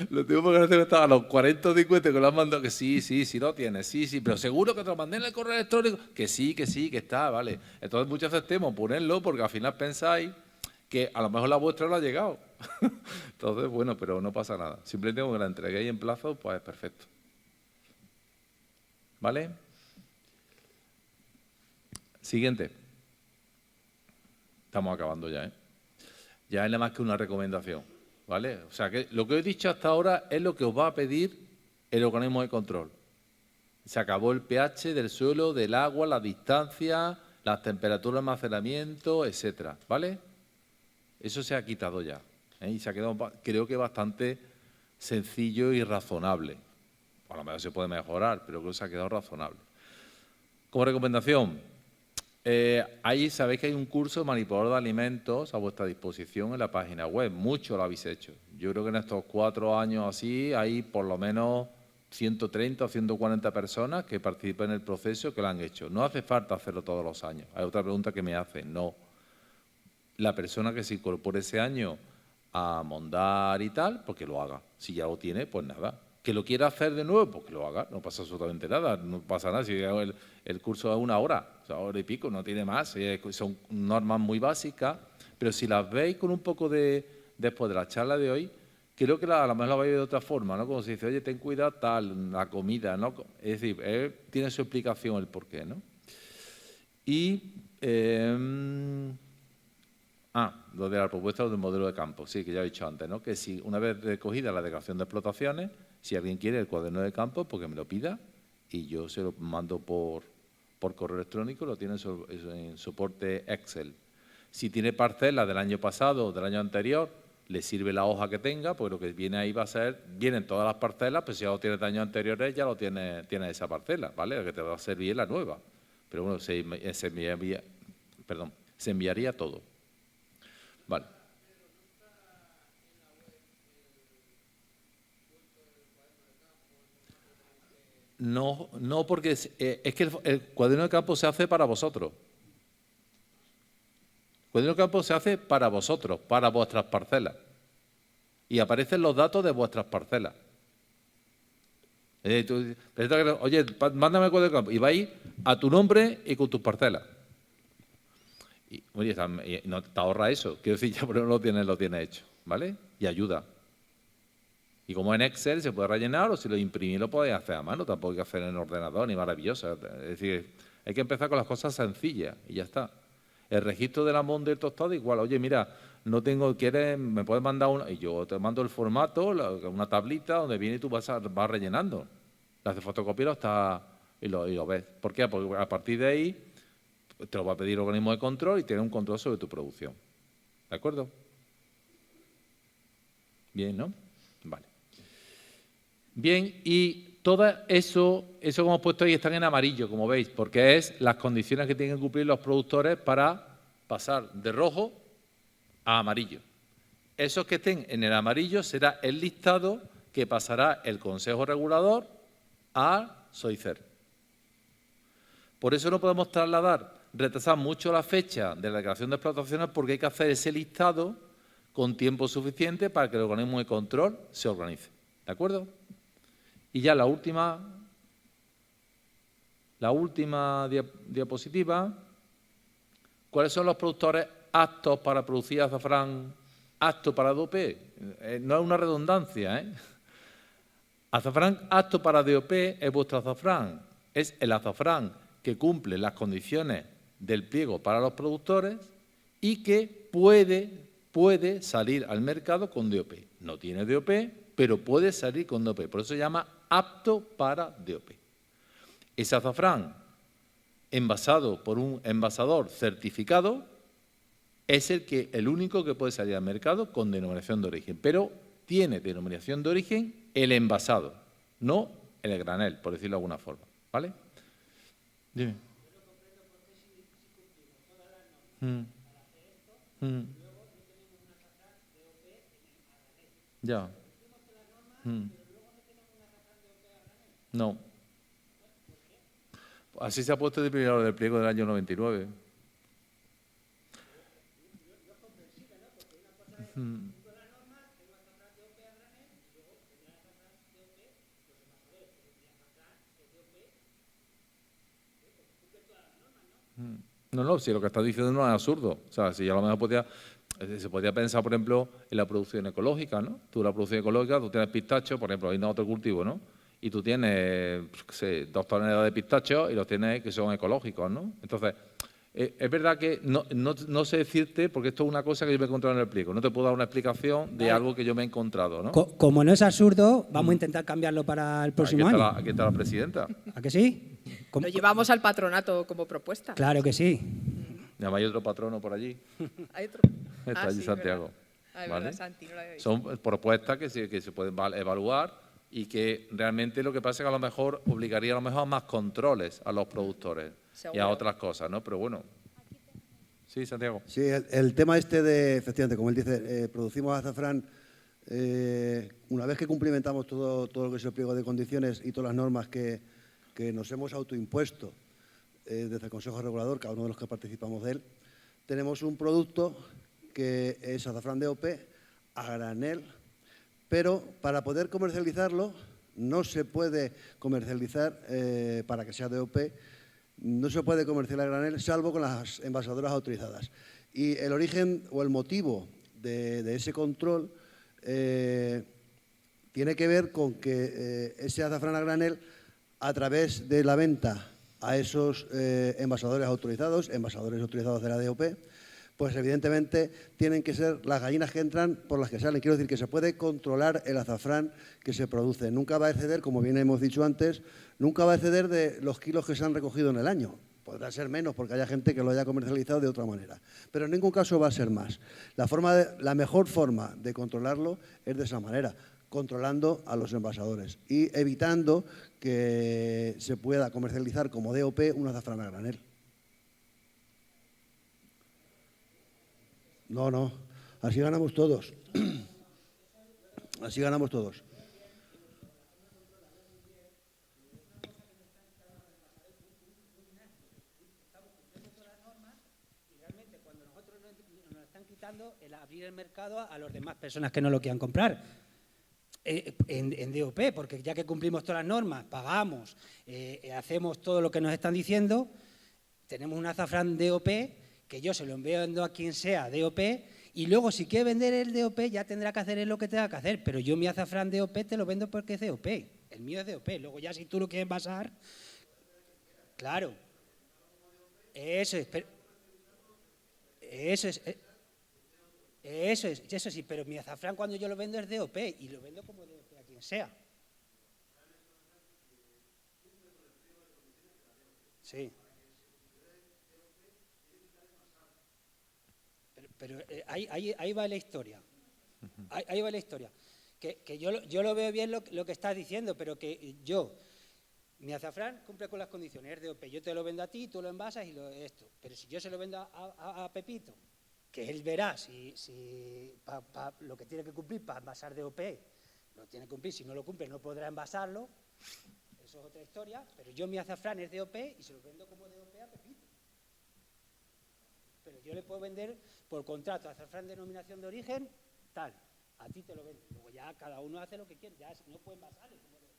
lo tengo porque no tengo que estar a los 40 o 50 que lo han mandado, que sí lo tienes, sí, pero seguro que te lo mandé en el correo electrónico, que sí, que está, vale. Entonces muchas veces temo ponerlo porque al final pensáis que a lo mejor la vuestra no ha llegado. Entonces, bueno, pero no pasa nada. Simplemente con que la entreguéis en plazo, pues es perfecto. ¿Vale? Siguiente. Estamos acabando ya, ¿eh? Ya es nada más que una recomendación, ¿vale? O sea, que lo que he dicho hasta ahora es lo que os va a pedir el organismo de control. Se acabó el pH del suelo, del agua, la distancia, las temperaturas de almacenamiento, etcétera, ¿vale? Eso se ha quitado ya, ¿eh? Y se ha quedado, creo que bastante sencillo y razonable. A lo mejor se puede mejorar, pero creo que se ha quedado razonable. Como recomendación, ahí sabéis que hay un curso de manipulador de alimentos a vuestra disposición en la página web. Mucho lo habéis hecho. Yo creo que en estos 4 años así hay por lo menos 130 o 140 personas que participan en el proceso que lo han hecho. No hace falta hacerlo todos los años. Hay otra pregunta que me hacen. No. La persona que se incorpore ese año a Mondar y tal, pues que lo haga. Si ya lo tiene, pues nada. Que lo quiera hacer de nuevo, pues que lo haga. No pasa absolutamente nada. No pasa nada. Si el curso es 1 hora, o sea, hora y pico, no tiene más. Son normas muy básicas, pero si las veis con un poco después de la charla de hoy, creo que a lo mejor la veis de otra forma, ¿no? Como se dice, oye, ten cuidado tal, la comida, ¿no? Es decir, tiene su explicación el porqué, ¿no? Y lo de la propuesta del modelo de campo, sí, que ya he dicho antes, ¿no? Que si una vez recogida la declaración de explotaciones, si alguien quiere el cuaderno de campo, pues que me lo pida y yo se lo mando por correo electrónico, lo tiene en soporte Excel. Si tiene parcelas del año pasado o del año anterior, le sirve la hoja que tenga, pues lo que viene ahí va a ser, vienen todas las parcelas, pues si ya lo tienes de años anteriores, ya lo tiene esa parcela, ¿vale? Lo que te va a servir es la nueva. Pero bueno, se enviaría todo. Vale. No, porque es que el cuaderno de campo se hace para vosotros. El cuaderno de campo se hace para vosotros, para vuestras parcelas. Y aparecen los datos de vuestras parcelas. Oye, mándame el cuaderno de campo. Y vais a tu nombre y con tus parcelas. Y, oye, no te ahorra eso. Quiero decir, ya por lo lo tienes hecho, ¿vale? Y ayuda. Y como en Excel se puede rellenar o si lo imprimís lo podéis hacer a mano, tampoco hay que hacer en ordenador ni maravilloso. Es decir, hay que empezar con las cosas sencillas y ya está. El registro de la MON del tostado igual. Oye, mira, no tengo, ¿quieres? Me puedes mandar una. Y yo te mando el formato, una tablita donde viene y tú vas rellenando. La de fotocopiarlo y lo ves. ¿Por qué? Porque a partir de ahí te lo va a pedir el organismo de control y tiene un control sobre tu producción. ¿De acuerdo? Bien, ¿no? Vale. Bien, y todo eso que hemos puesto ahí están en amarillo, como veis, porque es las condiciones que tienen que cumplir los productores para pasar de rojo a amarillo. Esos que estén en el amarillo será el listado que pasará el Consejo Regulador a SOICER. Por eso no podemos retrasar mucho la fecha de la declaración de explotaciones, porque hay que hacer ese listado con tiempo suficiente para que el organismo de control se organice. ¿De acuerdo? Y ya la última diapositiva. ¿Cuáles son los productores aptos para producir azafrán, apto para DOP? No es una redundancia, ¿eh? Azafrán apto para DOP es vuestro azafrán. Es el azafrán que cumple las condiciones del pliego para los productores y que puede salir al mercado con DOP. No tiene DOP, pero puede salir con DOP. Por eso se llama apto para DOP. Ese azafrán envasado por un envasador certificado es el único que puede salir al mercado con denominación de origen. Pero tiene denominación de origen el envasado, no el granel, por decirlo de alguna forma. ¿Vale? Dime. Ya. No. Así se ha puesto de primero del pliego del año 99. No, si lo que estás diciendo no es absurdo. O sea, si a lo mejor se podría pensar, por ejemplo, en la producción ecológica, ¿no? Tú, la producción ecológica, tú tienes pistacho, por ejemplo, hay otro cultivo, ¿no? Y tú tienes, 2 toneladas de pistachos y los tienes que son ecológicos, ¿no? Entonces, es verdad que no sé decirte, porque esto es una cosa que yo me he encontrado en el pliego. No te puedo dar una explicación de algo que yo me he encontrado, ¿no? Como no es absurdo, vamos a intentar cambiarlo para el próximo año. Aquí está la presidenta. ¿A que sí? Lo llevamos al patronato como propuesta. Claro que sí. Y además hay otro patrono por allí. Hay otro. Está allí sí, Santiago. ¿verdad? ¿Vale? Verdad, Santi, no lo había visto. Son propuestas que se pueden evaluar y que realmente lo que pasa es que a lo mejor obligaría a más controles a los productores y Seguro. a otras cosas, ¿no? Pero bueno. Sí, Santiago. Sí, el tema efectivamente, como él dice, producimos azafrán, una vez que cumplimentamos todo lo que es el pliego de condiciones y todas las normas que nos hemos autoimpuesto desde el Consejo Regulador, cada uno de los que participamos de él, tenemos un producto que es azafrán DOP a granel, pero para poder comercializarlo no se puede comercializar para que sea DOP. No se puede comercializar a granel salvo con las envasadoras autorizadas. Y el origen o el motivo de ese control tiene que ver con que ese azafrán a granel, a través de la venta a esos envasadores autorizados de la DOP, pues evidentemente tienen que ser las gallinas que entran por las que salen. Quiero decir que se puede controlar el azafrán que se produce. Nunca va a exceder, como bien hemos dicho antes, nunca va a exceder de los kilos que se han recogido en el año. Podrá ser menos porque haya gente que lo haya comercializado de otra manera. Pero en ningún caso va a ser más. La mejor forma de controlarlo es de esa manera, controlando a los envasadores y evitando que se pueda comercializar como DOP un azafrán a granel. No, así ganamos todos. Así ganamos todos. Cuando nosotros nos están quitando el abrir el mercado a las demás personas que no lo quieran comprar en DOP, porque ya que cumplimos todas las normas, pagamos, hacemos todo lo que nos están diciendo, tenemos un azafrán DOP que yo se lo envío a quien sea DOP y luego si quiere vender el DOP ya tendrá que hacer él lo que tenga que hacer, pero yo mi azafrán DOP te lo vendo porque es DOP, el mío es DOP, luego ya si tú lo quieres basar, claro, eso sí, pero mi azafrán cuando yo lo vendo es DOP y lo vendo como DOP a quien sea. Sí. pero ahí va la historia. Ahí va la historia. Que yo lo veo bien lo que estás diciendo, pero que mi azafrán cumple con las condiciones, es DOP. Yo te lo vendo a ti, tú lo envasas y esto. Pero si yo se lo vendo a Pepito, que él verá lo que tiene que cumplir para envasar DOP, lo tiene que cumplir, si no lo cumple no podrá envasarlo, eso es otra historia, pero yo mi azafrán es DOP y se lo vendo como DOP a Pepito. Pero yo le puedo vender por contrato azafrán de denominación de origen, tal, a ti te lo vendo. Luego ya cada uno hace lo que quiere, ya no puede envasarlo como DOP.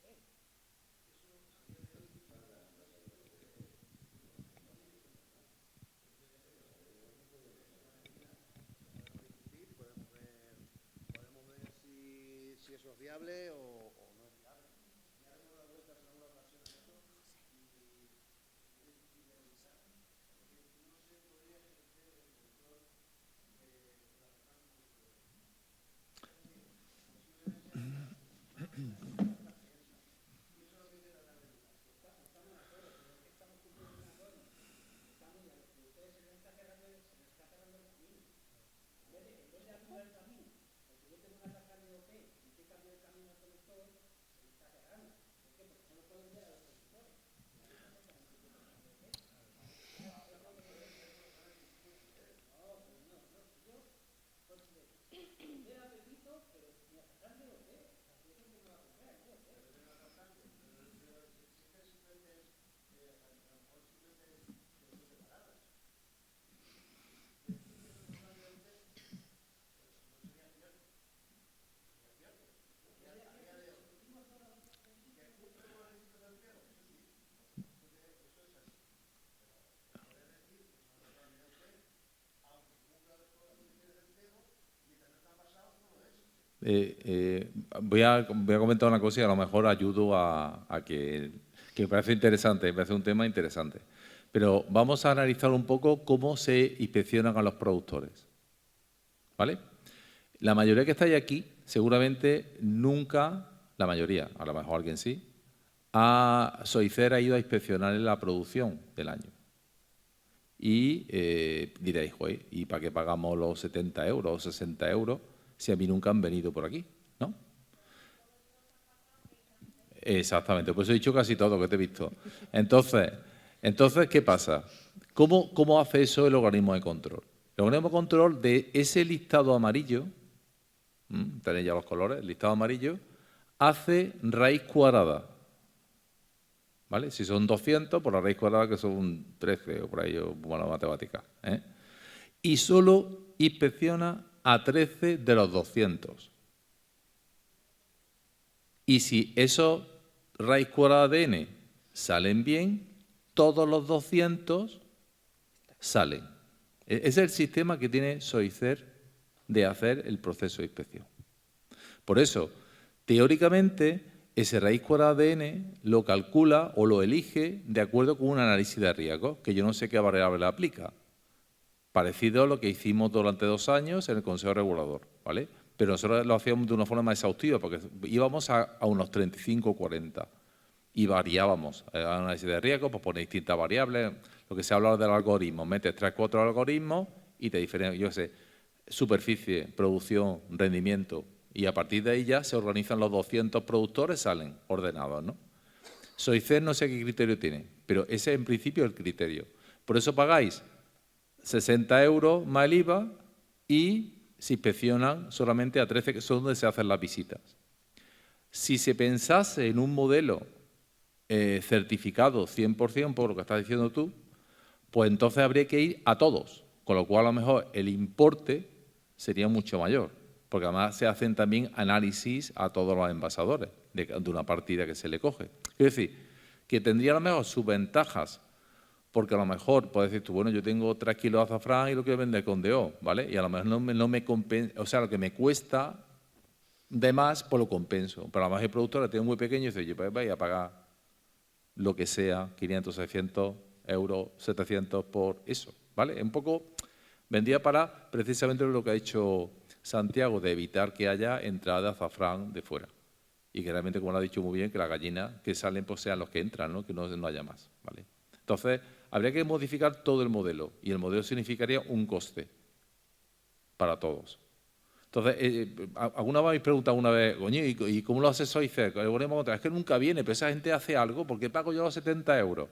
Podemos ver si eso es viable o no es viable. Voy a comentar una cosa y a lo mejor ayudo a que me parece interesante, me parece un tema interesante. Pero vamos a analizar un poco cómo se inspeccionan a los productores. ¿Vale? La mayoría que estáis aquí, seguramente nunca, la mayoría, a lo mejor alguien sí, Soicer ha ido a inspeccionar en la producción del año. Y diréis, joder, ¿y para qué pagamos los 70 euros o 60 euros si a mí nunca han venido por aquí? ¿No? Exactamente, por eso he dicho casi todo que te he visto. Entonces ¿qué pasa? ¿Cómo hace eso el organismo de control? El organismo de control de ese listado amarillo, tenéis ya los colores, el listado amarillo, hace raíz cuadrada. ¿Vale? Si son 200, por la raíz cuadrada que son 13 o por ahí, bueno, matemática. Y solo inspecciona a 13 de los 200. Y si esos raíz cuadrada de n salen bien, todos los 200 salen. Ese es el sistema que tiene Soicer de hacer el proceso de inspección. Por eso, teóricamente, ese raíz cuadrada de n lo calcula o lo elige de acuerdo con un análisis de riesgo, que yo no sé qué variable le aplica. Parecido a lo que hicimos durante 2 años en el Consejo Regulador, ¿vale? Pero nosotros lo hacíamos de una forma más exhaustiva, porque íbamos a unos 35 o 40 y variábamos. El análisis de riesgo, pues pone distintas variables. Lo que se habla del algoritmo, metes 3 o 4 algoritmos y te diferencias, yo qué sé, superficie, producción, rendimiento. Y a partir de ahí ya se organizan los 200 productores, salen ordenados, ¿no? Soicer no sé qué criterio tiene, pero ese es en principio el criterio. Por eso pagáis 60 euros más el IVA y se inspeccionan solamente a 13, que son donde se hacen las visitas. Si se pensase en un modelo certificado 100% por lo que estás diciendo tú, pues entonces habría que ir a todos, con lo cual a lo mejor el importe sería mucho mayor, porque además se hacen también análisis a todos los envasadores de una partida que se le coge. Es decir, que tendría a lo mejor sus ventajas, porque a lo mejor puedes decir tú, bueno, yo tengo 3 kilos de azafrán y lo quiero vender con DO, ¿vale? Y a lo mejor no me compensa, o sea, lo que me cuesta de más, pues lo compenso. Pero a lo mejor el productor la tiene muy pequeño y dice, yo pues voy a pagar lo que sea, 500, 600 euros, 700 por eso, ¿vale? Un poco vendría para precisamente lo que ha dicho Santiago, de evitar que haya entrada de azafrán de fuera. Y que realmente, como lo ha dicho muy bien, que las gallinas que salen pues sean los que entran, ¿no? Que no haya más, ¿vale? Entonces, habría que modificar todo el modelo y el modelo significaría un coste. para todos. Entonces, alguna vez me habéis preguntado una vez, coño, ¿y cómo lo hace Soicer? Es que nunca viene, pero esa gente hace algo, ¿por qué pago yo los 70 euros?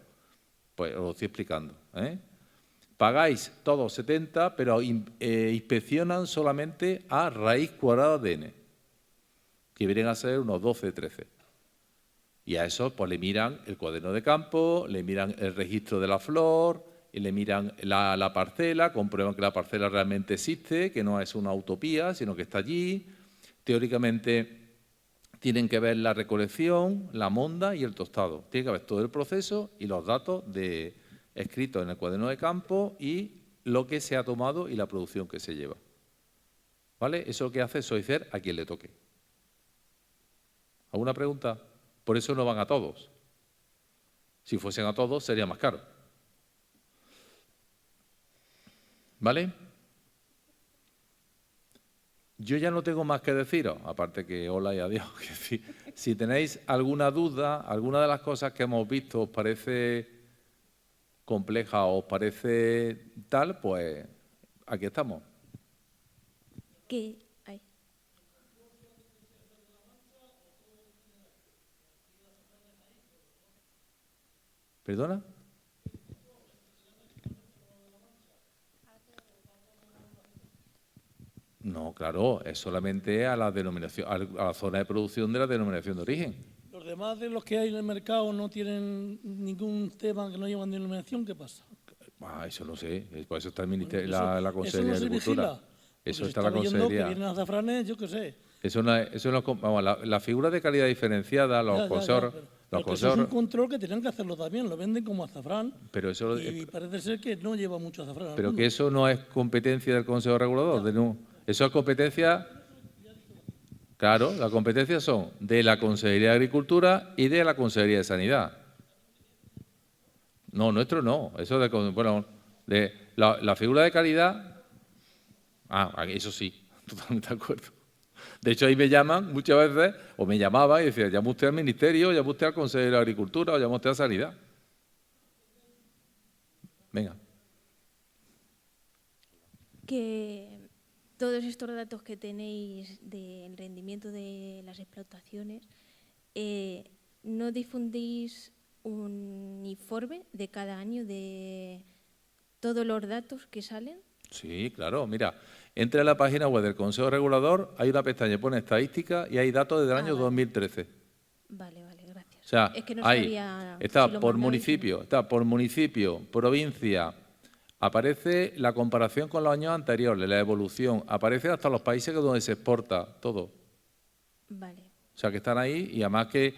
Pues os lo estoy explicando, ¿eh? Pagáis todos 70, pero inspeccionan solamente a raíz cuadrada de n, que vienen a ser unos 12, 13. Y a eso pues le miran el cuaderno de campo, le miran el registro de la flor, y le miran la parcela, comprueban que la parcela realmente existe, que no es una utopía, sino que está allí. Teóricamente tienen que ver la recolección, la monda y el tostado. Tiene que ver todo el proceso y los datos escritos en el cuaderno de campo y lo que se ha tomado y la producción que se lleva. ¿Vale? Eso es lo que hace Soicer a quien le toque. ¿Alguna pregunta? Por eso no van a todos. Si fuesen a todos sería más caro. ¿Vale? Yo ya no tengo más que deciros, aparte que hola y adiós. Si tenéis alguna duda, alguna de las cosas que hemos visto os parece compleja o os parece tal, pues aquí estamos. ¿Qué hay? ¿Perdona? No, claro, es solamente a la denominación, a la zona de producción de la denominación de origen. Los demás de los que hay en el mercado no tienen ningún tema que no llevan denominación, ¿qué pasa? Eso no sé, por eso está el Ministerio, Bueno, la Consejería eso de no se Agricultura. vigila, Eso porque está se la viendo Consejería. que vienen azafranes, yo qué sé. Eso no es, vamos, la figura de calidad diferenciada, los consejos. Pero eso es un control que tenían que hacerlo también, lo venden como azafrán. Pero eso, y parece ser que no lleva mucho azafrán. pero alguno. que eso no es competencia del Consejo Regulador. Eso es competencia. Claro, las competencias son de la Consejería de Agricultura y de la Consejería de Sanidad. No, nuestro no. Eso de la figura de calidad. Eso sí, totalmente de acuerdo. De hecho, ahí me llaman muchas veces, o me llamaba y decía, llama usted al Ministerio, llama usted al Consejo de Agricultura, o llama usted a Sanidad. Venga. Que todos estos datos que tenéis del rendimiento de las explotaciones, ¿no difundís un informe de cada año de todos los datos que salen? Sí, claro. Mira, entra en la página web del Consejo Regulador, hay una pestaña que pone estadística y hay datos desde el año 2013. Vale, gracias. O sea, es que no ahí sabía está si lo por mandabais municipio, está por municipio, provincia, aparece la comparación con los años anteriores, la evolución, aparecen hasta los países donde se exporta todo. Vale. O sea, que están ahí y además que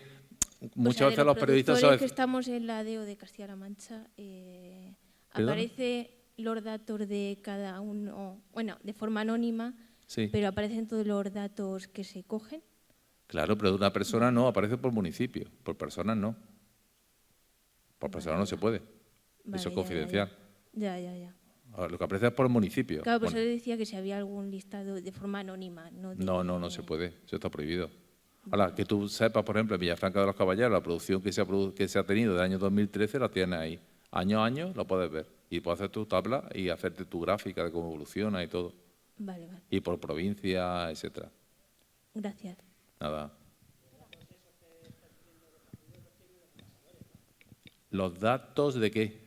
muchas O sea, de veces los periodistas productores saben. que estamos en la DEO de Castilla-La Mancha, ¿Perdón? aparece los datos de cada uno, bueno, de forma anónima, Sí. pero aparecen todos los datos que se cogen. Claro, pero de una persona no, aparece por municipio, por personas no. Por personas no se puede. Vale, Eso es ya, confidencial. Ya. Ahora, lo que aparece es por municipio. Claro, pues Bueno, yo decía que si había algún listado de forma anónima. no se puede, eso está prohibido. Ahora, que tú sepas, por ejemplo, en Villafranca de los Caballeros, la producción que se ha tenido del año 2013 la tienes ahí. Año a año lo puedes ver. Y puedes hacer tu tabla y hacerte tu gráfica de cómo evoluciona y todo. Vale. Y por provincia, etcétera. Gracias. Nada. ¿Los datos de qué?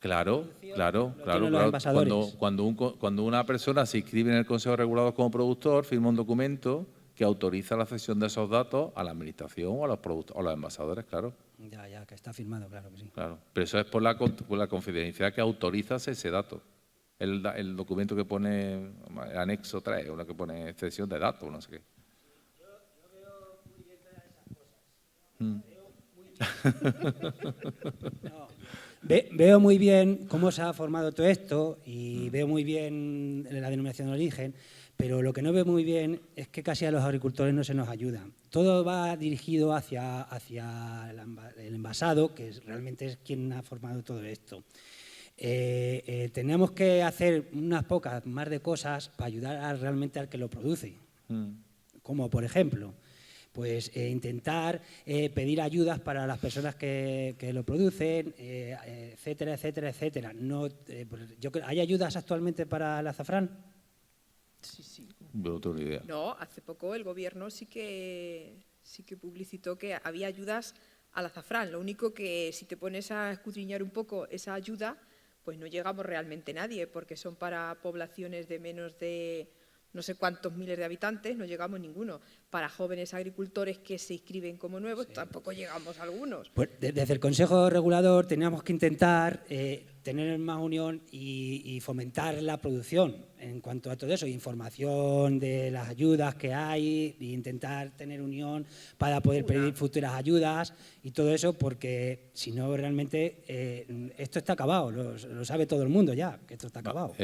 Claro. tienen los envasadores. Cuando una persona se inscribe en el Consejo Regulador como productor, firma un documento que autoriza la cesión de esos datos a la Administración o a los envasadores, claro. Ya, que está firmado, claro que sí. Claro. Pero eso es por la confidencialidad que autorizas ese dato. El documento que pone anexo 3, uno que pone cesión de datos, no sé qué. Yo veo muy bien todas esas cosas. Veo muy bien cómo se ha formado todo esto y veo muy bien la denominación de origen, pero lo que no veo muy bien es que casi a los agricultores no se nos ayuda. Todo va dirigido hacia el envasado, que realmente es quien ha formado todo esto. Tenemos que hacer unas pocas más de cosas para ayudar realmente al que lo produce. Como, por ejemplo, pues intentar pedir ayudas para las personas que lo producen, etcétera, etcétera, etcétera. No, ¿hay ayudas actualmente para el azafrán? Sí, sí. No tengo ni idea. No, hace poco el gobierno sí que publicitó que había ayudas al azafrán. Lo único que si te pones a escudriñar un poco esa ayuda, pues no llegamos realmente nadie, porque son para poblaciones de menos de no sé cuántos miles de habitantes, no llegamos ninguno. Para jóvenes agricultores que se inscriben como nuevos, tampoco llegamos algunos. Pues desde el Consejo Regulador teníamos que intentar tener más unión y fomentar la producción en cuanto a todo eso, información de las ayudas que hay, e intentar tener unión para poder pedir futuras ayudas y todo eso, porque si no realmente esto está acabado, lo sabe todo el mundo ya, que esto está acabado.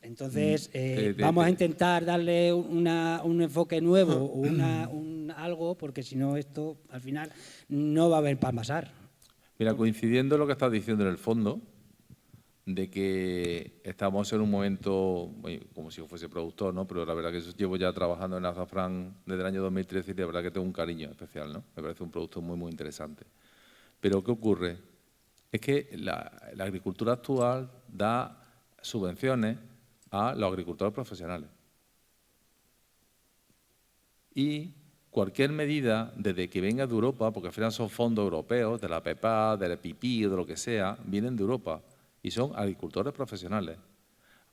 Entonces, vamos a intentar darle un enfoque nuevo o algo, porque si no esto al final no va a haber para pasar. Mira, coincidiendo lo que estás diciendo en el fondo, de que estamos en un momento, como si yo fuese productor, ¿no? Pero la verdad que llevo ya trabajando en azafrán desde el año 2013 y la verdad que tengo un cariño especial, ¿no? Me parece un producto muy, muy interesante. Pero ¿qué ocurre? Es que la agricultura actual da subvenciones a los agricultores profesionales. Y cualquier medida, desde que venga de Europa, porque al final son fondos europeos, de la PEPA, del PIPI, de lo que sea, vienen de Europa y son agricultores profesionales.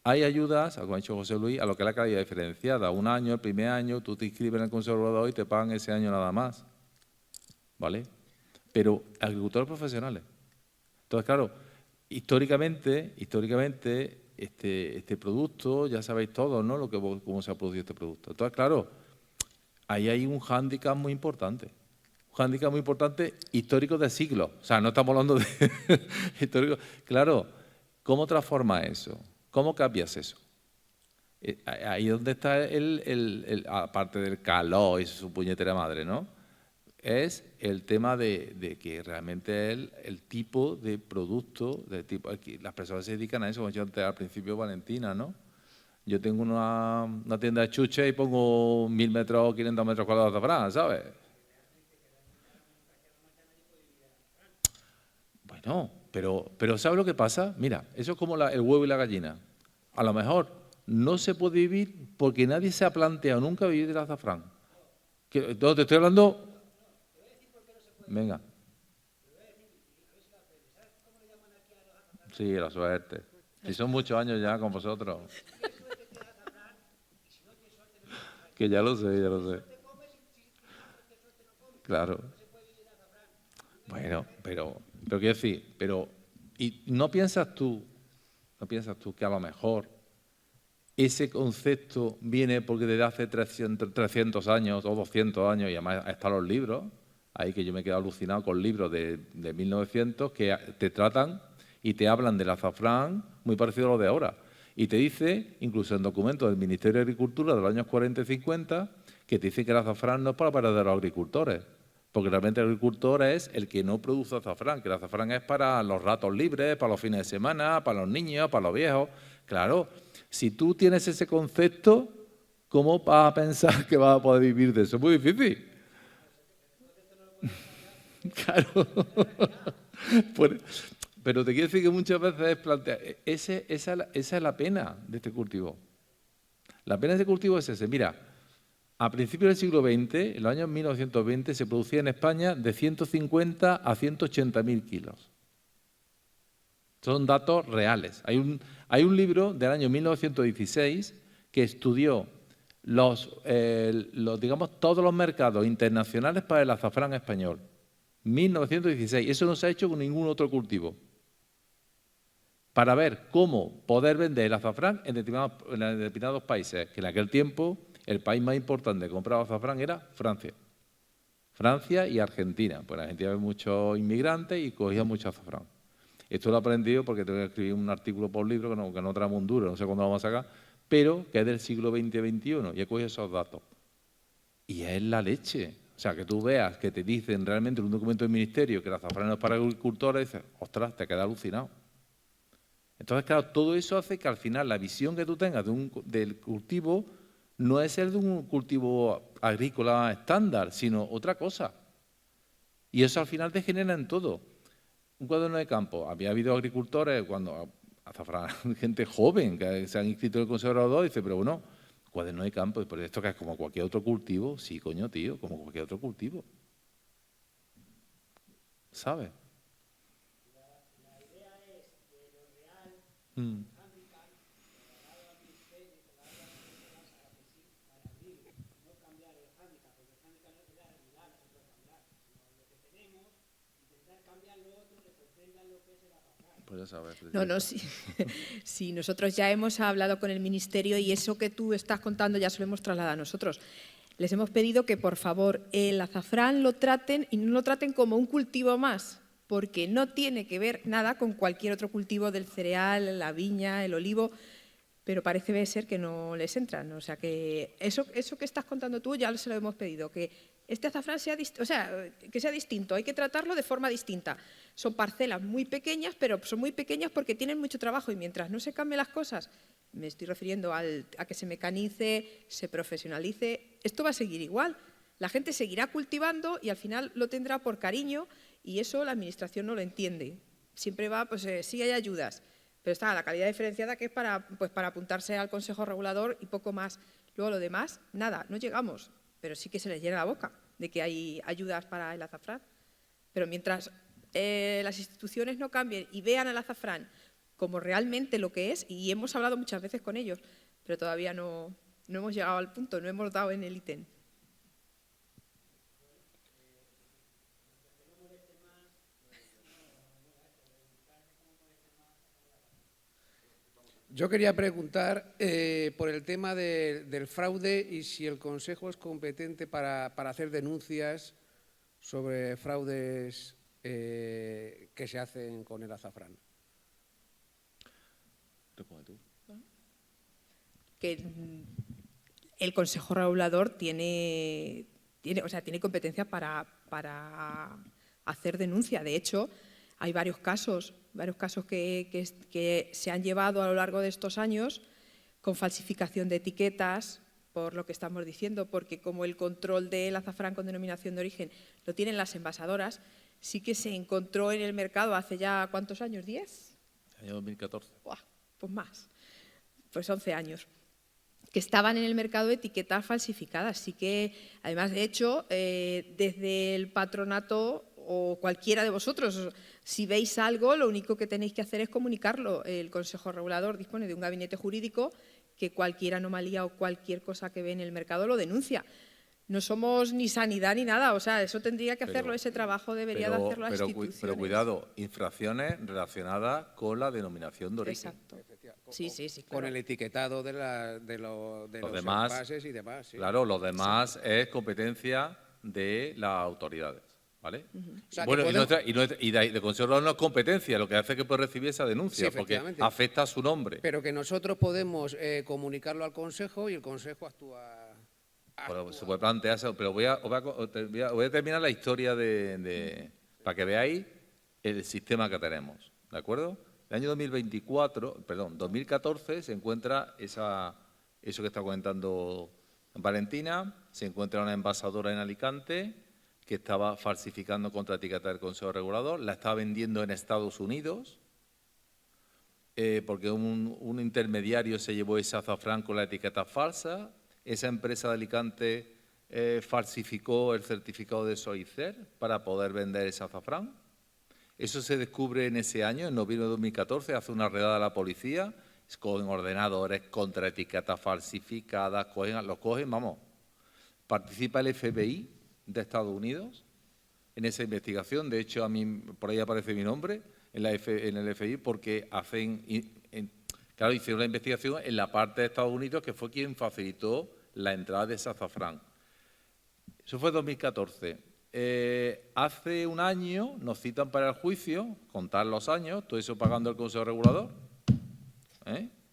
Hay ayudas, como ha dicho José Luis, a lo que es la calidad diferenciada. Un año, el primer año, tú te inscribes en el Consejo Regulador y te pagan ese año nada más. ¿Vale? Pero agricultores profesionales. Entonces, claro, históricamente este producto, ya sabéis todos, ¿no? Cómo se ha producido este producto. Entonces, claro, ahí hay un hándicap muy importante. Un hándicap muy importante histórico de siglos. O sea, no estamos hablando de histórico. Claro, ¿cómo transformas eso? ¿Cómo cambias eso? Ahí es donde está aparte del calor y su puñetera madre, ¿no? Es el tema de que realmente el tipo de producto, las personas se dedican a eso, como yo antes al principio, Valentina, ¿no? Yo tengo una tienda de chuches y pongo 1000 metros, 500 metros cuadrados de azafrán, ¿sabes? Bueno, pero ¿sabes lo que pasa? Mira, eso es como el huevo y la gallina. A lo mejor no se puede vivir porque nadie se ha planteado nunca vivir del azafrán. Te estoy hablando... Venga. Sí, la suerte. Si son muchos años ya con vosotros. Que ya lo sé. Claro. Bueno, pero quiero decir, y no piensas tú que a lo mejor ese concepto viene porque desde hace 300 años o 200 años, y además están los libros, ahí que yo me he quedado alucinado con libros de 1900 que te tratan y te hablan del azafrán muy parecido a lo de ahora. Y te dice, incluso en documentos del Ministerio de Agricultura de los años 40 y 50, que te dice que el azafrán no es para verdaderos agricultores, porque realmente el agricultor es el que no produce azafrán, que el azafrán es para los ratos libres, para los fines de semana, para los niños, para los viejos. Claro, si tú tienes ese concepto, ¿cómo vas a pensar que vas a poder vivir de eso? Es muy difícil. Claro. Pero te quiero decir que muchas veces esa es la pena de este cultivo. La pena de este cultivo es ese. Mira, a principios del siglo XX, en los años 1920, se producía en España de 150 a 180.000 kilos. Son datos reales. Hay un libro del año 1916 que estudió digamos, todos los mercados internacionales para el azafrán español. 1916. Eso no se ha hecho con ningún otro cultivo. Para ver cómo poder vender el azafrán en determinados países, que en aquel tiempo el país más importante que compraba azafrán era Francia. Francia y Argentina. Pues en Argentina había muchos inmigrantes y cogían mucho azafrán. Esto lo he aprendido porque tengo que escribir un artículo por libro que no traemos un duro, no sé cuándo lo vamos a sacar, pero que es del siglo XX-XXI y he cogido esos datos. Y es la leche. O sea, que tú veas que te dicen realmente en un documento del Ministerio que el azafrán no es para agricultores, y dices, ostras, te quedas alucinado. Entonces, claro, todo eso hace que al final la visión que tú tengas del cultivo no es el de un cultivo agrícola estándar, sino otra cosa. Y eso al final te genera en todo. Un cuaderno de campo. Había habido agricultores, cuando azafrán, gente joven que se han inscrito en el Consejo Regulador, dice, pero bueno, cuaderno de campo, ¿por esto que es como cualquier otro cultivo? Sí, coño, tío, como cualquier otro cultivo. ¿Sabes? La idea es que lo real, handicap, trasladado al ministerio, trasladado a las personas a que sí, para abrir, no cambiar el handicap, porque el handicap no es la realidad, no se puede cambiar, sino lo que tenemos, intentar cambiar lo otro que sorprenda lo que es el azafrán. Pues ya sabes. No, sí. Sí, nosotros ya hemos hablado con el Ministerio y eso que tú estás contando ya se lo hemos trasladado a nosotros. Les hemos pedido que, por favor, el azafrán lo traten y no lo traten como un cultivo más, porque no tiene que ver nada con cualquier otro cultivo del cereal, la viña, el olivo, pero parece ser que no les entran. O sea, que eso que estás contando tú ya se lo hemos pedido, que este azafrán sea distinto, hay que tratarlo de forma distinta. Son parcelas muy pequeñas, pero son muy pequeñas porque tienen mucho trabajo y mientras no se cambien las cosas, me estoy refiriendo a que se mecanice, se profesionalice, esto va a seguir igual. La gente seguirá cultivando y al final lo tendrá por cariño y eso la Administración no lo entiende. Siempre va, pues sí hay ayudas, pero está la calidad diferenciada que es para apuntarse al Consejo Regulador y poco más. Luego lo demás, nada, no llegamos, pero sí que se les llena la boca de que hay ayudas para el azafrán. Pero mientras las instituciones no cambien y vean al azafrán como realmente lo que es, y hemos hablado muchas veces con ellos, pero todavía no hemos llegado al punto, no hemos dado en el ítem. Yo quería preguntar por el tema del fraude y si el Consejo es competente para hacer denuncias sobre fraudes que se hacen con el azafrán. Que el Consejo Regulador tiene competencia para hacer denuncia. De hecho, hay varios casos que se han llevado a lo largo de estos años con falsificación de etiquetas, por lo que estamos diciendo, porque como el control del azafrán con denominación de origen lo tienen las envasadoras, sí que se encontró en el mercado hace ya, ¿cuántos años? ¿10? Año 2014. Uah, pues más, pues 11 años, que estaban en el mercado etiquetas falsificadas. Así que, además, de hecho, desde el patronato o cualquiera de vosotros, si veis algo, lo único que tenéis que hacer es comunicarlo. El Consejo Regulador dispone de un gabinete jurídico que cualquier anomalía o cualquier cosa que ve en el mercado lo denuncia. No somos ni sanidad ni nada, o sea, eso tendría que hacerlo, ese trabajo debería de hacerlo las instituciones. Pero cuidado, infracciones relacionadas con la denominación de origen. Exacto. Sí, claro. Con el etiquetado de los demás, envases y demás. Sí. Claro, lo demás es competencia de las autoridades, ¿vale? O sea, bueno, y de Consejo Regulador no es competencia, lo que hace es que puede recibir esa denuncia, Sí, porque afecta a su nombre. Pero que nosotros podemos comunicarlo al Consejo y el Consejo actúa. Bueno, se puede plantearse, pero voy a terminar la historia para que veáis el sistema que tenemos, ¿de acuerdo? El año 2014 se encuentra eso que está comentando Valentina, se encuentra una envasadora en Alicante que estaba falsificando contra etiqueta del Consejo Regulador, la estaba vendiendo en Estados Unidos, porque un intermediario se llevó ese azafrán con la etiqueta falsa. Esa empresa de Alicante falsificó el certificado de SOICER para poder vender ese azafrán. Eso se descubre en ese año, en noviembre de 2014, hace una redada a la policía, con ordenadores contra etiquetas falsificadas, los cogen, vamos. Participa el FBI de Estados Unidos en esa investigación. De hecho, a mí por ahí aparece mi nombre en el FBI porque hicieron la investigación en la parte de Estados Unidos que fue quien facilitó la entrada de ese azafrán. Eso fue en 2014. Hace un año nos citan para el juicio, contar los años, todo eso pagando el Consejo Regulador,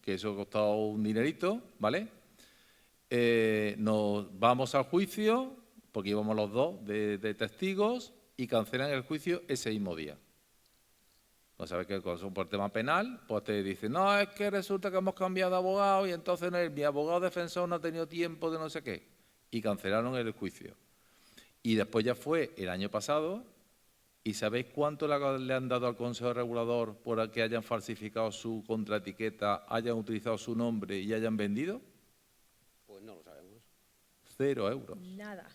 que eso ha costado un dinerito, ¿vale? Nos vamos al juicio, porque íbamos los dos de testigos, y cancelan el juicio ese mismo día. No sabes que el Consejo por tema penal, pues te dice, no, es que resulta que hemos cambiado de abogado y entonces mi abogado defensor no ha tenido tiempo de no sé qué. Y cancelaron el juicio. Y después ya fue el año pasado, ¿y sabéis cuánto le han dado al Consejo Regulador por que hayan falsificado su contraetiqueta, hayan utilizado su nombre y hayan vendido? Pues no lo sabemos. 0 euros. Nada.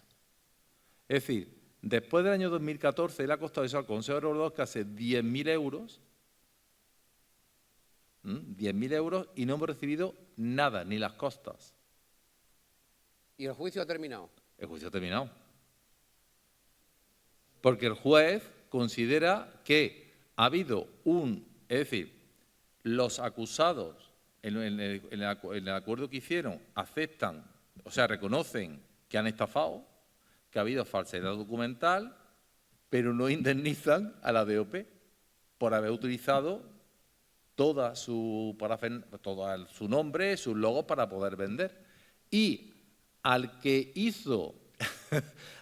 Es decir, después del año 2014 le ha costado eso al Consejo Regulador casi 10.000 euros. 10.000 euros y no hemos recibido nada, ni las costas. ¿Y el juicio ha terminado? El juicio ha terminado. Porque el juez considera que ha habido es decir, los acusados en el acuerdo que hicieron aceptan, o sea, reconocen que han estafado, que ha habido falsedad documental, pero no indemnizan a la DOP por haber utilizado todo su nombre, sus logos para poder vender. Y al que hizo,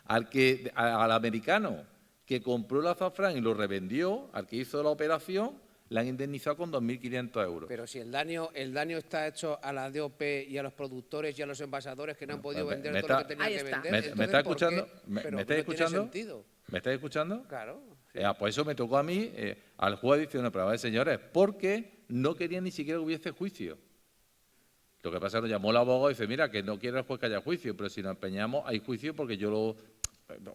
al americano que compró el azafrán y lo revendió, al que hizo la operación, le han indemnizado con 2.500 euros. Pero si el daño está hecho a la DOP y a los productores y a los envasadores que no han podido vender todo lo que tenían que vender. ¿Me estás escuchando? ¿Me estás escuchando? ¿Me estás escuchando? Claro. Sí. Pues eso me tocó a mí, al juez diciendo, pero a ver, señores, porque no querían ni siquiera que hubiese juicio. Lo que pasa es que nos llamó el abogado y dice, mira, que no quiere el juez que haya juicio, pero si nos empeñamos hay juicio porque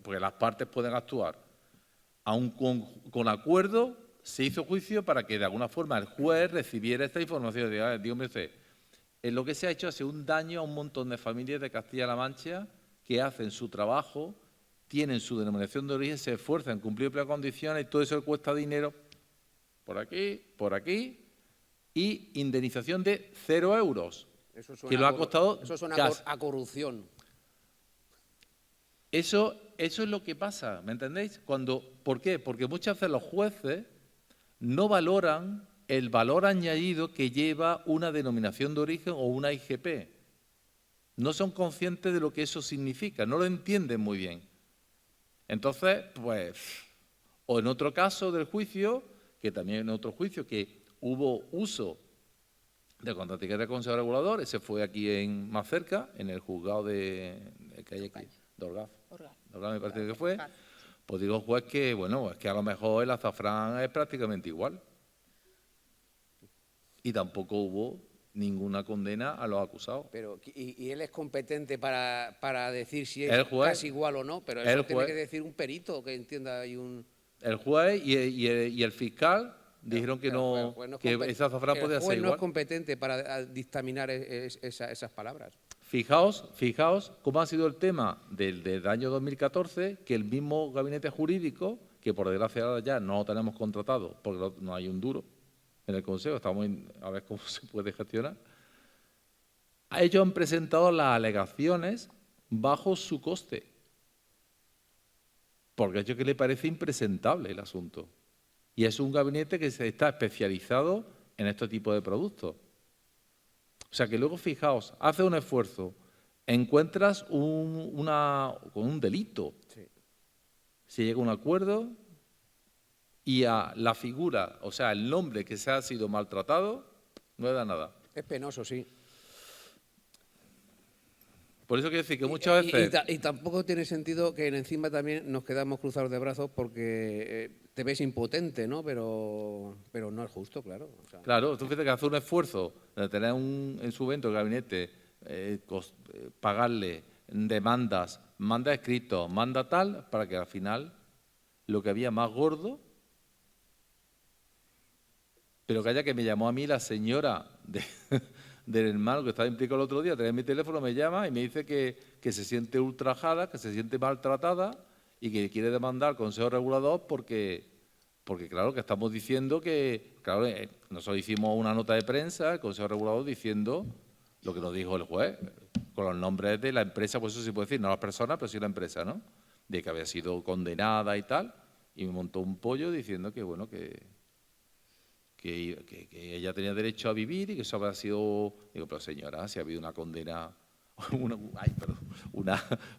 porque las partes pueden actuar. Aún con acuerdo se hizo juicio para que de alguna forma el juez recibiera esta información. Dígame usted, en lo que se ha hecho hace un daño a un montón de familias de Castilla-La Mancha que hacen su trabajo, tienen su denominación de origen, se esfuerzan en cumplir plenas condiciones y todo eso le cuesta dinero por aquí, y indemnización de 0 euros, que lo ha costado. Eso suena a corrupción. Eso es lo que pasa, ¿me entendéis? ¿Por qué? Porque muchas veces los jueces no valoran el valor añadido que lleva una denominación de origen o una IGP. No son conscientes de lo que eso significa, no lo entienden muy bien. Entonces, pues, o en otro caso del juicio, que también en otro juicio que hubo uso de contraetiqueta del Consejo Regulador, ese fue aquí más cerca, en el juzgado de Orgaz. Orgaz me parece que fue. Pues digo, juez, que bueno, es que a lo mejor el azafrán es prácticamente igual. Y tampoco hubo ninguna condena a los acusados. Pero, y él es competente para decir si es casi igual o no, pero eso tiene que decir un perito que entienda ahí un... El juez y el fiscal dijeron que ese azafrán podía ser igual. El juez no es competente para dictaminar esas palabras. Fijaos cómo ha sido el tema del año 2014, que el mismo gabinete jurídico, que por desgracia ahora ya no lo tenemos contratado, porque no hay un duro en el Consejo, estamos a ver cómo se puede gestionar, ellos han presentado las alegaciones bajo su coste, porque a ellos que le parece impresentable el asunto. Y es un gabinete que está especializado en este tipo de productos. O sea que luego, fijaos, hace un esfuerzo, encuentras con un delito, sí. Se llega a un acuerdo y a la figura, o sea, el nombre que se ha sido maltratado, no le da nada. Es penoso, sí. Por eso quiero decir que muchas veces... Y tampoco tiene sentido que encima también nos quedamos cruzados de brazos porque te ves impotente, ¿no? Pero no es justo, claro. O sea, claro, tú fíjate que hace un esfuerzo de tener en su evento el gabinete, pagarle demandas, manda escritos, manda tal, para que al final lo que había más gordo... Pero calla que me llamó a mí la señora del hermano que estaba implicado el otro día, tenía mi teléfono, me llama y me dice que se siente ultrajada, que se siente maltratada y que quiere demandar al Consejo Regulador porque claro, que estamos diciendo que, claro, nosotros hicimos una nota de prensa, el Consejo Regulador diciendo lo que nos dijo el juez, con los nombres de la empresa, pues eso sí puede decir, no las personas, pero sí la empresa, ¿no? De que había sido condenada y tal, y me montó un pollo diciendo que, bueno, que ella tenía derecho a vivir y que eso había sido... Digo, pero señora, si ha habido una condena,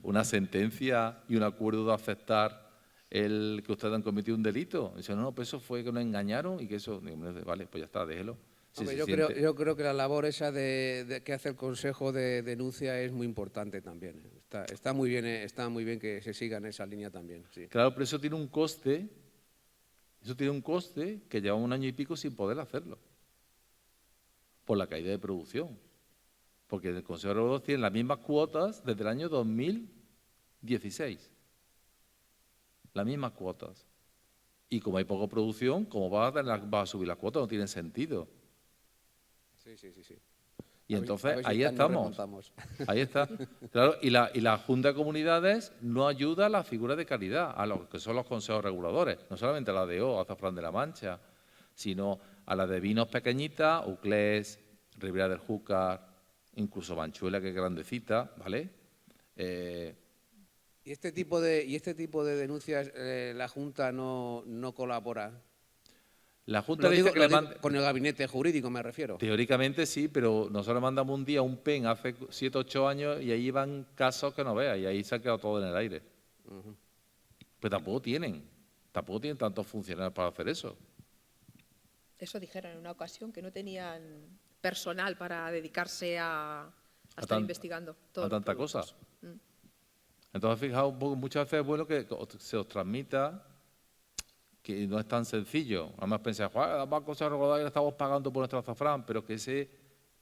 una sentencia y un acuerdo de aceptar el que ustedes han cometido un delito. Dice, no, pues eso fue que nos engañaron y que eso... Digo, vale, pues ya está, déjelo. Si Hombre, se yo creo que la labor esa que hace el Consejo de Denuncia es muy importante también. Está muy bien que se siga en esa línea también. Sí. Claro, pero eso tiene un coste. Eso tiene un coste que lleva 1 año y pico sin poder hacerlo. Por la caída de producción. Porque el Consejo Regulador tiene las mismas cuotas desde el año 2016. Las mismas cuotas. Y como hay poca producción, ¿cómo va a subir las cuotas? No tiene sentido. Sí. Y entonces si ahí este año estamos. remontamos. Ahí está. Claro, y la Junta de Comunidades no ayuda a la figura de calidad, a lo que son los consejos reguladores, no solamente a la de Azafrán de la Mancha, sino a la de vinos pequeñitas, Uclés, Ribera del Júcar, incluso Manchuela, que es grandecita, ¿vale? ¿Y este tipo de denuncias la Junta no colabora? La Junta dice que le manda... Con el gabinete jurídico me refiero. Teóricamente sí, pero nosotros mandamos un día un PEN hace 7 o 8 años y ahí van casos que no veas y ahí se ha quedado todo en el aire. Pero tampoco tienen tantos funcionarios para hacer eso. Eso dijeron en una ocasión, que no tenían personal para dedicarse a estar investigando a tanta cosa. Entonces, fijaos, muchas veces es bueno que se os transmita que no es tan sencillo. Además pensáis, vamos a cosas reguladas que le estamos pagando por nuestro azafrán, pero que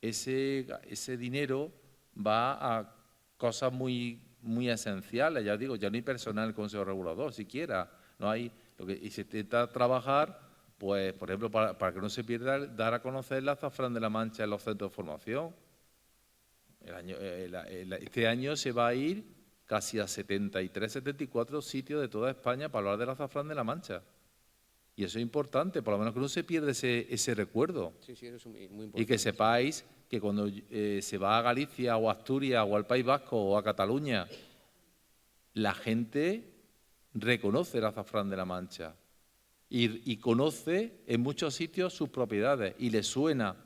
ese dinero va a cosas muy esenciales. Ya digo, ya no hay personal en el Consejo Regulador, siquiera. No hay, y se intenta trabajar, pues, por ejemplo, para que no se pierda, dar a conocer el azafrán de la Mancha en los centros de formación. Este año se va a ir casi a 73, 74 sitios de toda España para hablar del azafrán de la Mancha. Y eso es importante, por lo menos que no se pierda ese recuerdo. Sí, eso es muy importante. Y que sepáis que cuando se va a Galicia o a Asturias o al País Vasco o a Cataluña, la gente reconoce el azafrán de la Mancha y conoce en muchos sitios sus propiedades y le suena.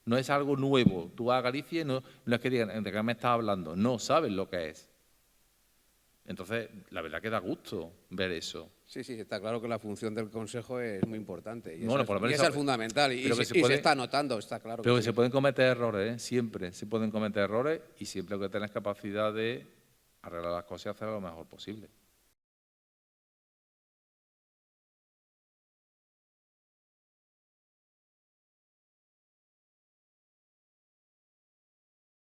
No es algo nuevo. Tú vas a Galicia y no es que digan, ¿de qué me estás hablando? No, sabes lo que es. Entonces, la verdad que da gusto ver eso. Sí, está claro que la función del Consejo es muy importante. Y bueno, esa es fundamental. Y se está notando, está claro. Pero que se pueden cometer errores, siempre se pueden cometer errores y siempre hay que tener capacidad de arreglar las cosas y hacerlo lo mejor posible.